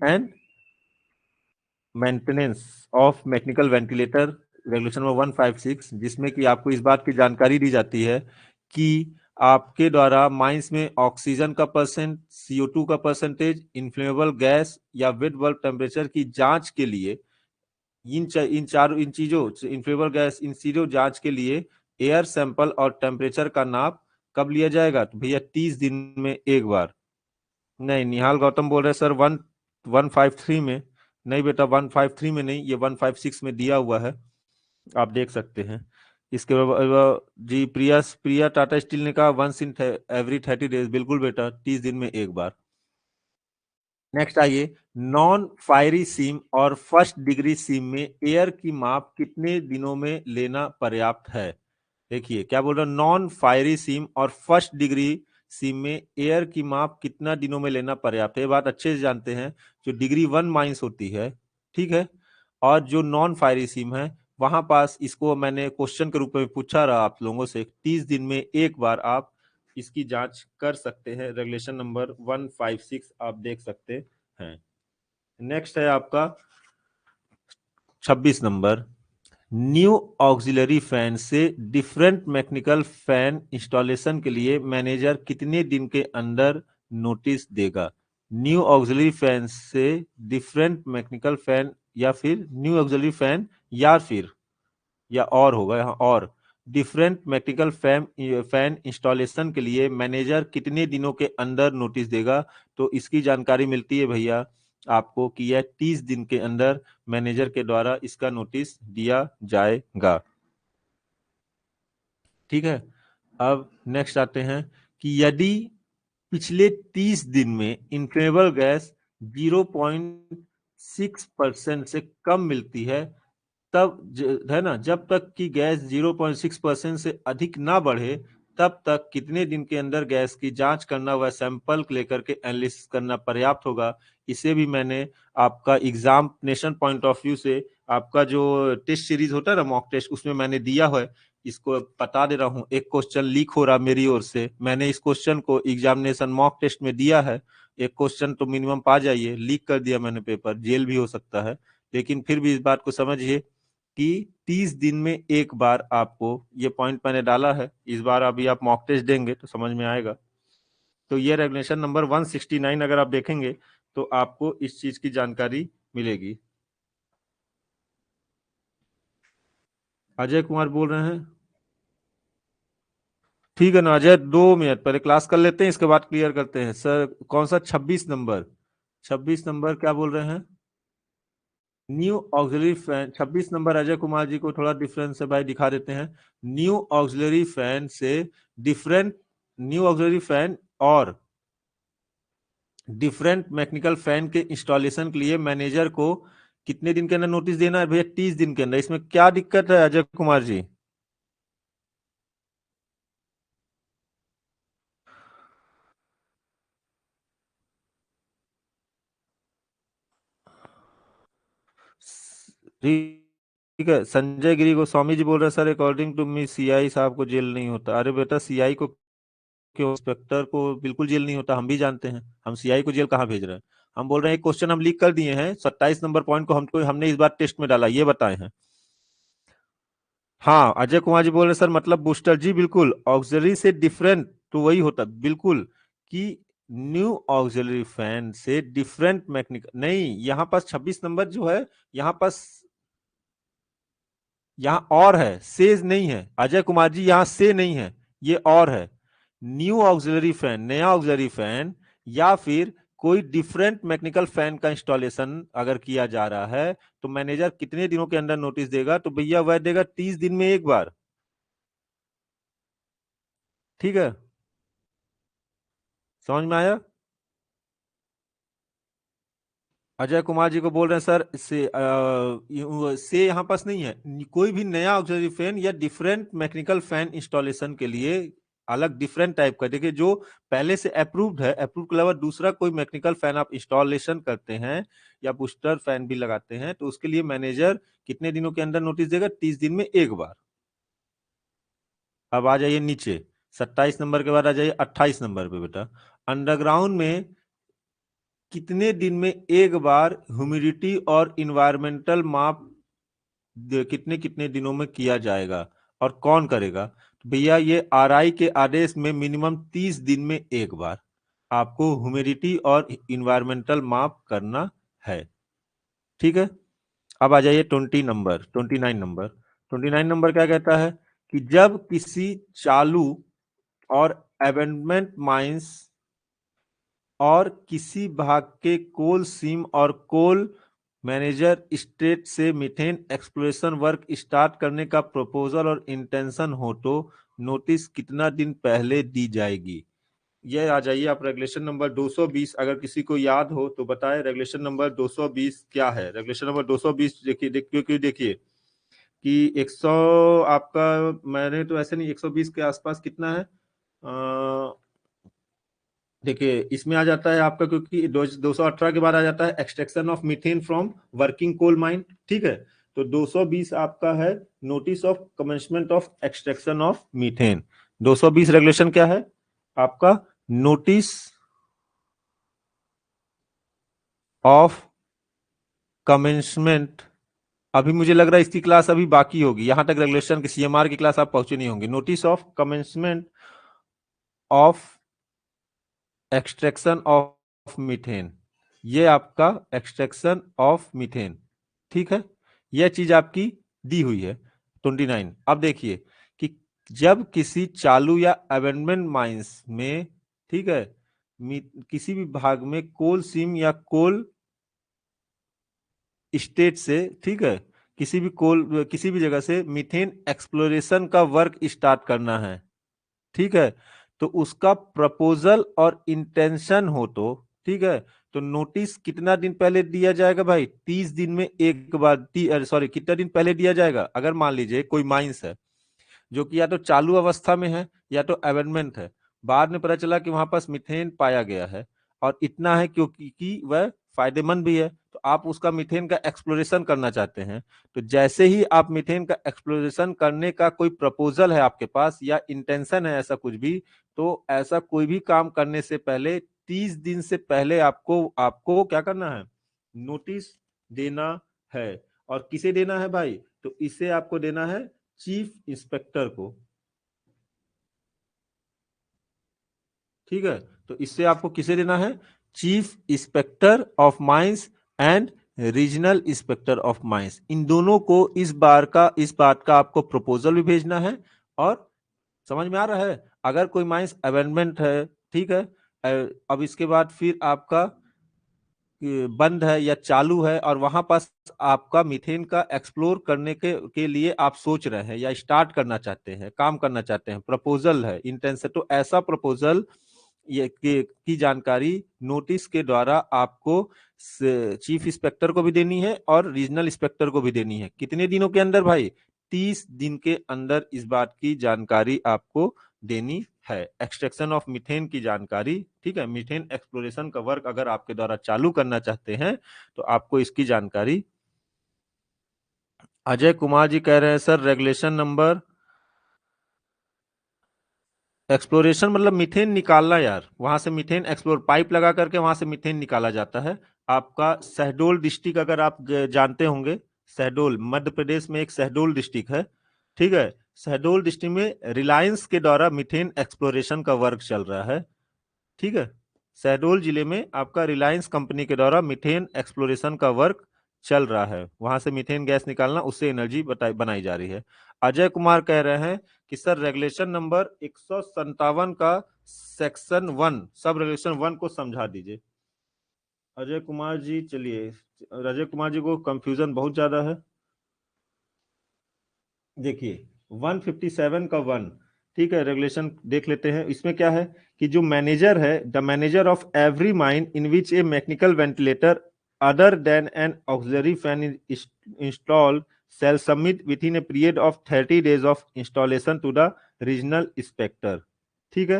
[SPEAKER 1] and maintenance of mechanical ventilator, regulation number 156, जिसमें कि आपको इस बात की जानकारी दी जाती है कि आपके द्वारा माइंस में ऑक्सीजन का परसेंट, CO2 का परसेंटेज, इन्फ्लेमेबल गैस या वेट बल्ब टेम्परेचर की जांच के लिए इन चीजों, इन्फ्लेमेबल गैस, इन चीजों जांच के लिए एयर सैंपल और टेम्परेचर का नाप कब लिया जाएगा? तो भैया 30 दिन में एक बार। नहीं, निहाल गौतम बोल रहे सर 153 में। नहीं बेटा, 153 में नहीं, ये 156 में दिया हुआ है, आप देख सकते हैं। इसके बाद जी प्रिया प्रिया टाटा स्टील ने कहा वंस इन एवरी 30 डेज, बिल्कुल बेटा 30 दिन में एक बार। नेक्स्ट आइए, नॉन फायरी सीम और फर्स्ट डिग्री सीम में एयर की माप कितने दिनों में लेना पर्याप्त है? देखिए क्या बोल रहा है, नॉन फायरी सीम और फर्स्ट डिग्री सीम में एयर की माप कितना दिनों में लेना पर्याप्त है? ये बात अच्छे से जानते हैं, जो डिग्री 1 माइंस होती है, ठीक है, और जो नॉन फायरी सीम है, वहां पास इसको मैंने क्वेश्चन के रूप में पूछा रहा आप लोगों से, 30 दिन में एक बार आप इसकी जांच कर सकते हैं। रेगुलेशन नंबर 156 आप देख सकते हैं। नेक्स्ट है आपका 26 नंबर, न्यू ऑक्सिलरी फैन से डिफरेंट मैकेनिकल फैन इंस्टॉलेशन के लिए मैनेजर कितने दिन के अंदर नोटिस देगा? न्यू ऑक्सिलरी फैन से डिफरेंट मैकेनिकल फैन, या फिर न्यू ऑक्सिलरी फैन, या फिर या और होगा यहाँ, और डिफरेंट मैकेनिकल फैन इंस्टॉलेशन के लिए मैनेजर कितने दिनों के अंदर नोटिस देगा? तो इसकी जानकारी मिलती है भैया आपको कि यह 30 दिन के अंदर मैनेजर के द्वारा इसका नोटिस दिया जाएगा। ठीक है, अब नेक्स्ट आते हैं कि यदि पिछले 30 दिन में इन्फ्लेमेबल गैस 0.6% से कम मिलती है, तब है ना, जब तक कि गैस 0.6% से अधिक ना बढ़े, तब तक कितने दिन के अंदर गैस की जांच करना व सैंपल लेकर के एनालिसिस करना पर्याप्त होगा? इसे भी मैंने आपका एग्जामिनेशन पॉइंट ऑफ व्यू से, आपका जो टेस्ट सीरीज होता है ना मॉक टेस्ट, उसमें मैंने दिया है। इसको बता दे रहा हूँ, एक क्वेश्चन लीक हो रहा मेरी ओर से, मैंने इस क्वेश्चन को एग्जामिनेशन मॉक टेस्ट में दिया है। एक क्वेश्चन तो मिनिमम पा जाइए, लीक कर दिया मैंने पेपर, जेल भी हो सकता है, लेकिन फिर भी इस बात को समझिए कि 30 दिन में एक बार आपको, ये पॉइंट मैंने डाला है, इस बार अभी आप मॉक टेस्ट देंगे तो समझ में आएगा। तो ये रेगुलेशन नंबर 169 अगर आप देखेंगे तो आपको इस चीज की जानकारी मिलेगी। अजय कुमार बोल रहे हैं, ठीक है ना अजय, 2 मिनट पहले क्लास कर लेते हैं, इसके बाद क्लियर करते हैं। सर कौन सा 26 नंबर? 26 नंबर क्या बोल रहे हैं? New auxiliary fan, 26 number Ajay Kumar ji को थोड़ा डिफरेंस है भाई, दिखा देते हैं। न्यू ऑक्सिलरी फैन से डिफरेंट, न्यू ऑक्सिलरी फैन और डिफरेंट मैकेनिकल फैन के इंस्टॉलेशन के लिए मैनेजर को कितने दिन के अंदर नोटिस देना है भैया? 30 दिन के अंदर। इसमें क्या दिक्कत है अजय कुमार जी? ठीक है, संजय गिरी गोस्वामी जी बोल रहे हैं, sir according to me CI साहब को जेल नहीं होता। अरे बेटा सीआई को क्यों, इंस्पेक्टर को बिल्कुल जेल नहीं होता, हम भी जानते हैं, हम सीआई को जेल कहाँ भेज रहे हैं। हम बोल रहे हैं क्वेश्चन हम लीक कर दिए हैं, 27 नंबर पॉइंट को हमने इस बार टेस्ट में डाला, ये बताए हैं। हाँ, अजय कुमार जी बोल रहे सर मतलब बूस्टर, जी बिल्कुल, ऑक्सिलरी से डिफरेंट तो वही होता बिल्कुल, कि न्यू ऑक्सिलरी फैन से डिफरेंट मैकेनिकल नहीं, यहाँ पास 26 नंबर जो है, यहाँ पास, यहाँ और है, से नहीं है अजय कुमार जी, यहाँ से नहीं है, ये और है। न्यू ऑक्सिलरी फैन, नया ऑक्सिलरी फैन, या फिर कोई डिफरेंट मैकेनिकल फैन का इंस्टॉलेशन अगर किया जा रहा है तो मैनेजर कितने दिनों के अंदर नोटिस देगा, तो भैया वह देगा 30 दिन में एक बार। ठीक है, समझ में आया? अजय कुमार जी को बोल रहे हैं सर से यहाँ पास नहीं है, कोई भी नया ऑक्सिलरी फैन या डिफरेंट मैकेनिकल फैन इंस्टॉलेशन के लिए अलग डिफरेंट टाइप का, देखिए जो पहले से अप्रूव्ड है, अप्रूव के अलावा दूसरा कोई मैकेनिकल फैन आप इंस्टॉलेशन करते हैं या बूस्टर फैन भी लगाते हैं तो उसके लिए मैनेजर कितने दिनों के अंदर नोटिस देगा, 30 दिन में एक बार। अब आ जाइए नीचे, 27 नंबर के बाद आ जाइए 28 नंबर पे बेटा, अंडरग्राउंड में कितने दिन में एक बार ह्यूमिडिटी और इन्वायरमेंटल माप कितने कितने दिनों में किया जाएगा और कौन करेगा, तो भैया ये आरआई के आदेश में मिनिमम 30 दिन में एक बार आपको ह्यूमिडिटी और इन्वायरमेंटल माप करना है। ठीक है, अब आ जाइए 29 नंबर क्या कहता है कि जब किसी चालू और अबेंडमेंट माइंस और किसी भाग के कोल सीम और कोल मैनेजर स्टेट से मीथेन एक्सप्लोरेशन वर्क स्टार्ट करने का प्रपोजल और इंटेंशन हो तो नोटिस कितना दिन पहले दी जाएगी। ये आ जाइए आप रेगुलेशन नंबर 220, अगर किसी को याद हो तो बताएं रेगुलेशन नंबर 220 क्या है। रेगुलेशन नंबर 220 देखिए, क्योंकि देखिए कि 100 आपका, मैंने तो ऐसे नहीं, 120 के आसपास कितना है, देखिए इसमें आ जाता है आपका, क्योंकि 218 के बाद आ जाता है extraction of methane from working coal mine. ठीक है, तो 220 आपका है notice of commencement of extraction of methane. 220 regulation क्या है आपका, नोटिस ऑफ कमेंसमेंट। अभी मुझे लग रहा है इसकी क्लास अभी बाकी होगी, यहां तक रेगुलेशन की सीएमआर की क्लास आप पहुंचे नहीं होंगे। Notice of commencement of extraction of methane, ये आपका एक्सट्रैक्शन ऑफ मीथेन। ठीक है, यह चीज आपकी दी हुई है 29। अब देखिए कि जब किसी चालू या अबेंडमेंट माइंस में, ठीक है, किसी भी भाग में कोल सीम या कोल स्टेट से, ठीक है, किसी भी जगह से मीथेन एक्सप्लोरेशन का वर्क स्टार्ट करना है, ठीक है, तो उसका प्रपोजल और इंटेंशन हो तो, ठीक है, तो नोटिस कितना दिन पहले दिया जाएगा भाई, 30 दिन में एक बार, सॉरी कितना दिन पहले दिया जाएगा। अगर मान लीजिए कोई माइंस है जो कि या तो चालू अवस्था में है या तो अबेंडमेंट है, बाद में पता चला कि वहां पास मीथेन पाया गया है और इतना है क्योंकि कि वह फायदेमंद भी है, तो आप उसका मीथेन का एक्सप्लोरेशन करना चाहते हैं, तो जैसे ही आप मीथेन का एक्सप्लोरेशन करने का कोई प्रपोजल है आपके पास या इंटेंशन है ऐसा कुछ भी, तो ऐसा कोई भी काम करने से पहले 30 दिन से पहले आपको आपको क्या करना है, नोटिस देना है। और किसे देना है भाई, तो इसे आपको देना है चीफ इंस्पेक्टर को। ठीक है, तो इससे आपको किसे देना है, chief inspector of mines and regional inspector of mines, इन दोनों को इस बात का आपको प्रपोजल भी भेजना है। और समझ में आ रहा है, अगर कोई माइंस अबेंडमेंट है, ठीक है, अब इसके बाद फिर आपका बंद है या चालू है और वहां पास आपका मीथेन का एक्सप्लोर करने के लिए आप सोच रहे हैं या स्टार्ट करना चाहते हैं, काम करना चाहते हैं, प्रपोजल है, इंटेंशन, तो ऐसा प्रपोजल ये की जानकारी नोटिस के द्वारा आपको चीफ इंस्पेक्टर को भी देनी है और रीजनल इंस्पेक्टर को भी देनी है। कितने दिनों के अंदर भाई, 30 दिन के अंदर इस बात की जानकारी आपको देनी है, एक्सट्रैक्शन ऑफ मीथेन की जानकारी। ठीक है, मीथेन एक्सप्लोरेशन का वर्क अगर आपके द्वारा चालू करना चाहते हैं तो आपको इसकी जानकारी। अजय कुमार जी कह रहे हैं सर रेगुलेशन नंबर एक्सप्लोरेशन मतलब मीथेन निकालना यार, वहां से मीथेन एक्सप्लोर पाइप लगा करके वहां से मीथेन निकाला जाता है। आपका शहडोल डिस्ट्रिक्ट अगर आप जानते होंगे, शहडोल मध्य प्रदेश में एक शहडोल डिस्ट्रिक्ट है, ठीक है। शहडोल डिस्ट्रिक्ट में रिलायंस के द्वारा मीथेन एक्सप्लोरेशन का वर्क चल रहा है, ठीक है। शहडोल जिले में आपका रिलायंस कंपनी के द्वारा मीथेन एक्सप्लोरेशन का वर्क चल रहा है, वहां से मीथेन गैस निकालना, उससे एनर्जी बनाई जा रही है। अजय कुमार कह रहे हैं कि सर रेगुलेशन नंबर 157 का सेक्शन 1 सब रेगुलेशन 1 को समझा दीजिए। अजय कुमार जी चलिए, अजय कुमार जी को कंफ्यूजन बहुत ज्यादा है। देखिए 157 का 1, ठीक है, रेगुलेशन देख लेते हैं। इसमें क्या है कि जो मैनेजर है, the manager of every mine in which A mechanical ventilator other than N auxiliary fan install shall submit within a period of 30 days of installation to the regional inspector, ठीक है।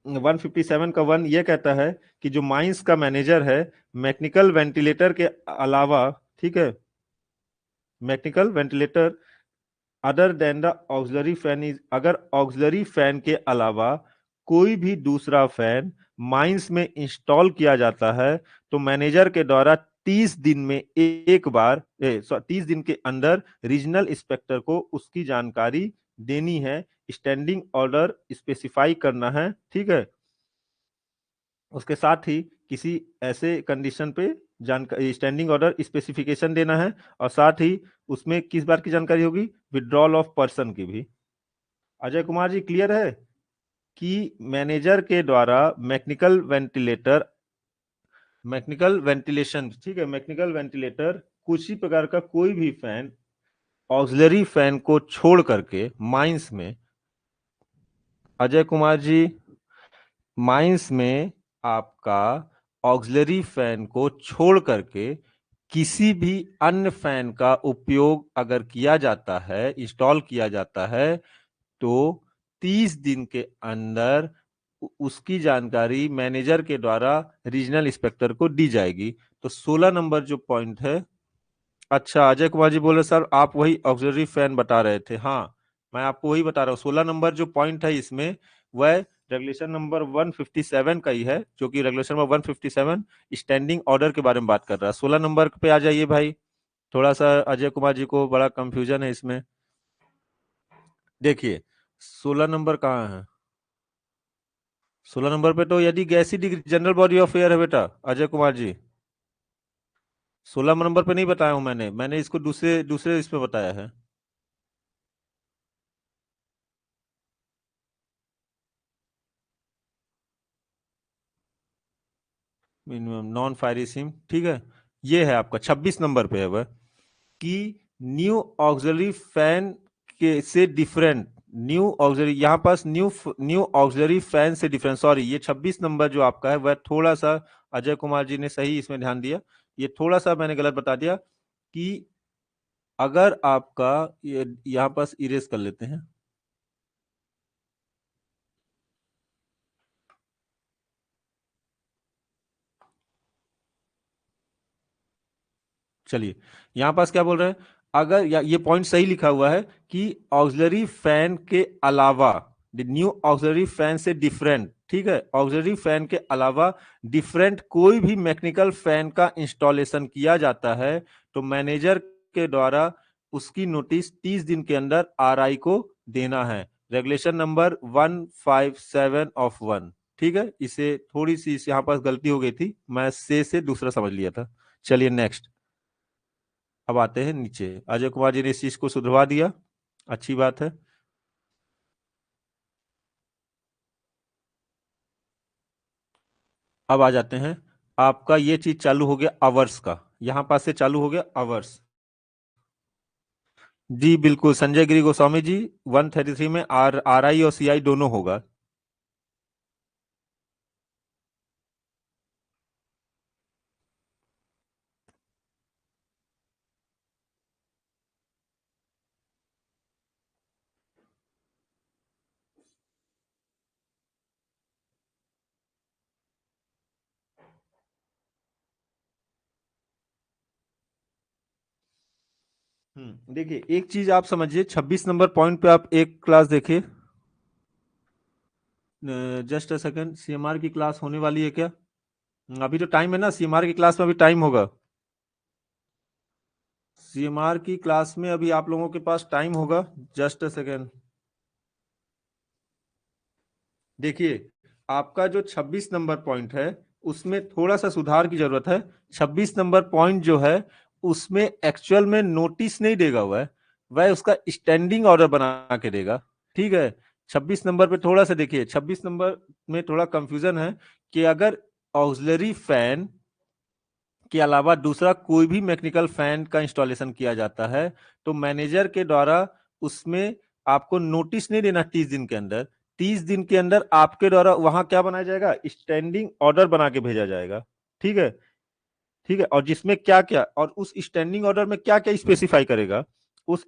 [SPEAKER 1] 157 का 1 ये कहता है कि जो माइंस का मैनेजर है, मैकेनिकल वेंटिलेटर के अलावा, ठीक है, mechanical ventilator other than the auxiliary fan is, अगर ऑक्सिलरी फैन के अलावा कोई भी दूसरा फैन माइंस में इंस्टॉल किया जाता है, तो मैनेजर के द्वारा 30 दिन में एक बार 30 दिन के अंदर रीजनल इंस्पेक्टर को उसकी जानकारी देनी है, स्टैंडिंग ऑर्डर स्पेसिफाई करना है, ठीक है। उसके साथ ही किसी ऐसे कंडीशन पे जानकारी, स्टैंडिंग ऑर्डर स्पेसिफिकेशन देना है, और साथ ही उसमें किस बार की जानकारी होगी, विड्रॉल ऑफ पर्सन की भी। अजय कुमार जी क्लियर है कि मैनेजर के द्वारा मैकेनिकल वेंटिलेटर, मैकेनिकल वेंटिलेशन, ठीक है, मैकेनिकल वेंटिलेटर कुछ ही प्रकार का कोई भी फैन ऑक्सिलरी फैन को छोड़ करके माइंस में, अजय कुमार जी माइंस में आपका ऑक्सिलरी फैन को छोड़ करके किसी भी अन्य फैन का उपयोग अगर किया जाता है, इंस्टॉल किया जाता है, तो 30 दिन के अंदर उसकी जानकारी मैनेजर के द्वारा रीजनल इंस्पेक्टर को दी जाएगी। तो 16 नंबर जो पॉइंट है, अच्छा अजय कुमार जी बोल रहे सर आप वही ऑक्सिलरी फैन बता रहे थे, हाँ मैं आपको वही बता रहा हूँ। 16 नंबर जो पॉइंट है इसमें वह रेगुलेशन नंबर 157 का ही है, जो कि रेगुलेशन नंबर 157 स्टैंडिंग ऑर्डर के बारे में बात कर रहा है। 16 नंबर पे आ जाइए भाई, थोड़ा सा अजय कुमार जी को बड़ा कंफ्यूजन है इसमें। देखिए 16 नंबर कहाँ है, 16 नंबर पे तो यदि gassy degree general body of air है बेटा अजय कुमार जी। 16 नंबर पे नहीं बताया हूं मैंने इसको दूसरे दूसरे इसमें बताया है। मिनिमम नॉन फायरी सिम, ठीक है, ये है आपका 26 नंबर पे है वह, कि न्यू ऑक्सिलरी फैन के से डिफरेंट, न्यू ऑक्सिलरी यहाँ पास न्यू ऑक्सिलरी फैन से डिफरेंट, सॉरी ये 26 नंबर जो आपका है वह थोड़ा सा अजय कुमार जी ने सही इसमें ध्यान दिया, ये थोड़ा सा मैंने गलत बता दिया कि अगर आपका ये यहाँ पास इरेज कर लेते हैं, चलिए यहाँ पास क्या बोल रहे हैं, अगर ये पॉइंट सही लिखा हुआ है कि ऑक्सिलरी फैन के अलावा, न्यू ऑक्सिलरी फैन से डिफरेंट, ठीक है, ऑक्सिलरी फैन के अलावा डिफरेंट कोई भी मैकेनिकल फैन का इंस्टॉलेशन किया जाता है, तो मैनेजर के द्वारा उसकी नोटिस 30 दिन के अंदर आरआई को देना है। रेगुलेशन नंबर 157 ऑफ 1, ठीक है, इसे थोड़ी सी यहाँ पास गलती हो गई थी, मैं से दूसरा समझ लिया था। चलिए नेक्स्ट, अब आते हैं नीचे, अजय कुमार जी ने इस चीज को सुधरवा दिया, अच्छी बात है। अब आ जाते हैं, आपका ये चीज चालू हो गया आवर्स का, यहां पास से चालू हो गया आवर्स। जी बिल्कुल संजय गिरी गोस्वामी जी, 133 में आर आई और सी आई दोनों होगा। देखिए एक चीज आप समझिए, 26 नंबर पॉइंट पे आप एक क्लास देखिए, जस्ट अ सेकंड, सीएमआर की क्लास होने वाली है क्या? अभी तो टाइम है ना, सीएमआर की क्लास में अभी टाइम होगा। सीएमआर की क्लास में अभी आप लोगों के पास टाइम होगा। जस्ट अ सेकंड, देखिए आपका जो 26 नंबर पॉइंट है उसमें थोड़ा सा सुधार की जरूरत है। 26 नंबर पॉइंट जो है उसमें एक्चुअल में नोटिस नहीं देगा, वह उसका स्टैंडिंग ऑर्डर बना के देगा। ठीक है, 26 नंबर पे थोड़ा सा देखिए, 26 नंबर में थोड़ा कंफ्यूजन है कि अगर ऑक्सिलरी फैन के अलावा दूसरा कोई भी मैकेनिकल फैन का इंस्टॉलेशन किया जाता है तो मैनेजर के द्वारा उसमें आपको नोटिस नहीं देना 30 दिन के अंदर। 30 दिन के अंदर आपके द्वारा वहां क्या बनाया जाएगा, स्टैंडिंग ऑर्डर बना के भेजा जाएगा। ठीक है, ठीक है, और जिसमें क्या क्या, और उस स्टैंडिंग ऑर्डर में क्या क्या स्पेसिफाई करेगा, उस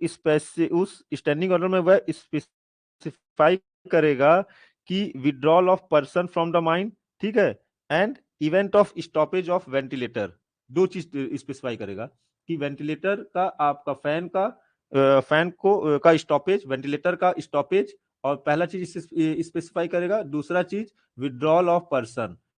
[SPEAKER 1] स्टैंडिंग ऑर्डर में वह स्पेसिफाई करेगा कि withdrawal of person from the mine, ठीक है, and event of stoppage of ventilator. दो चीज स्पेसिफाई करेगा कि वेंटिलेटर का, आपका फैन को का स्टॉपेज, वेंटिलेटर का स्टॉपेज, और पहला चीज स्पेसिफाई करेगा, दूसरा चीज विड्रॉल ऑफ पर्सन।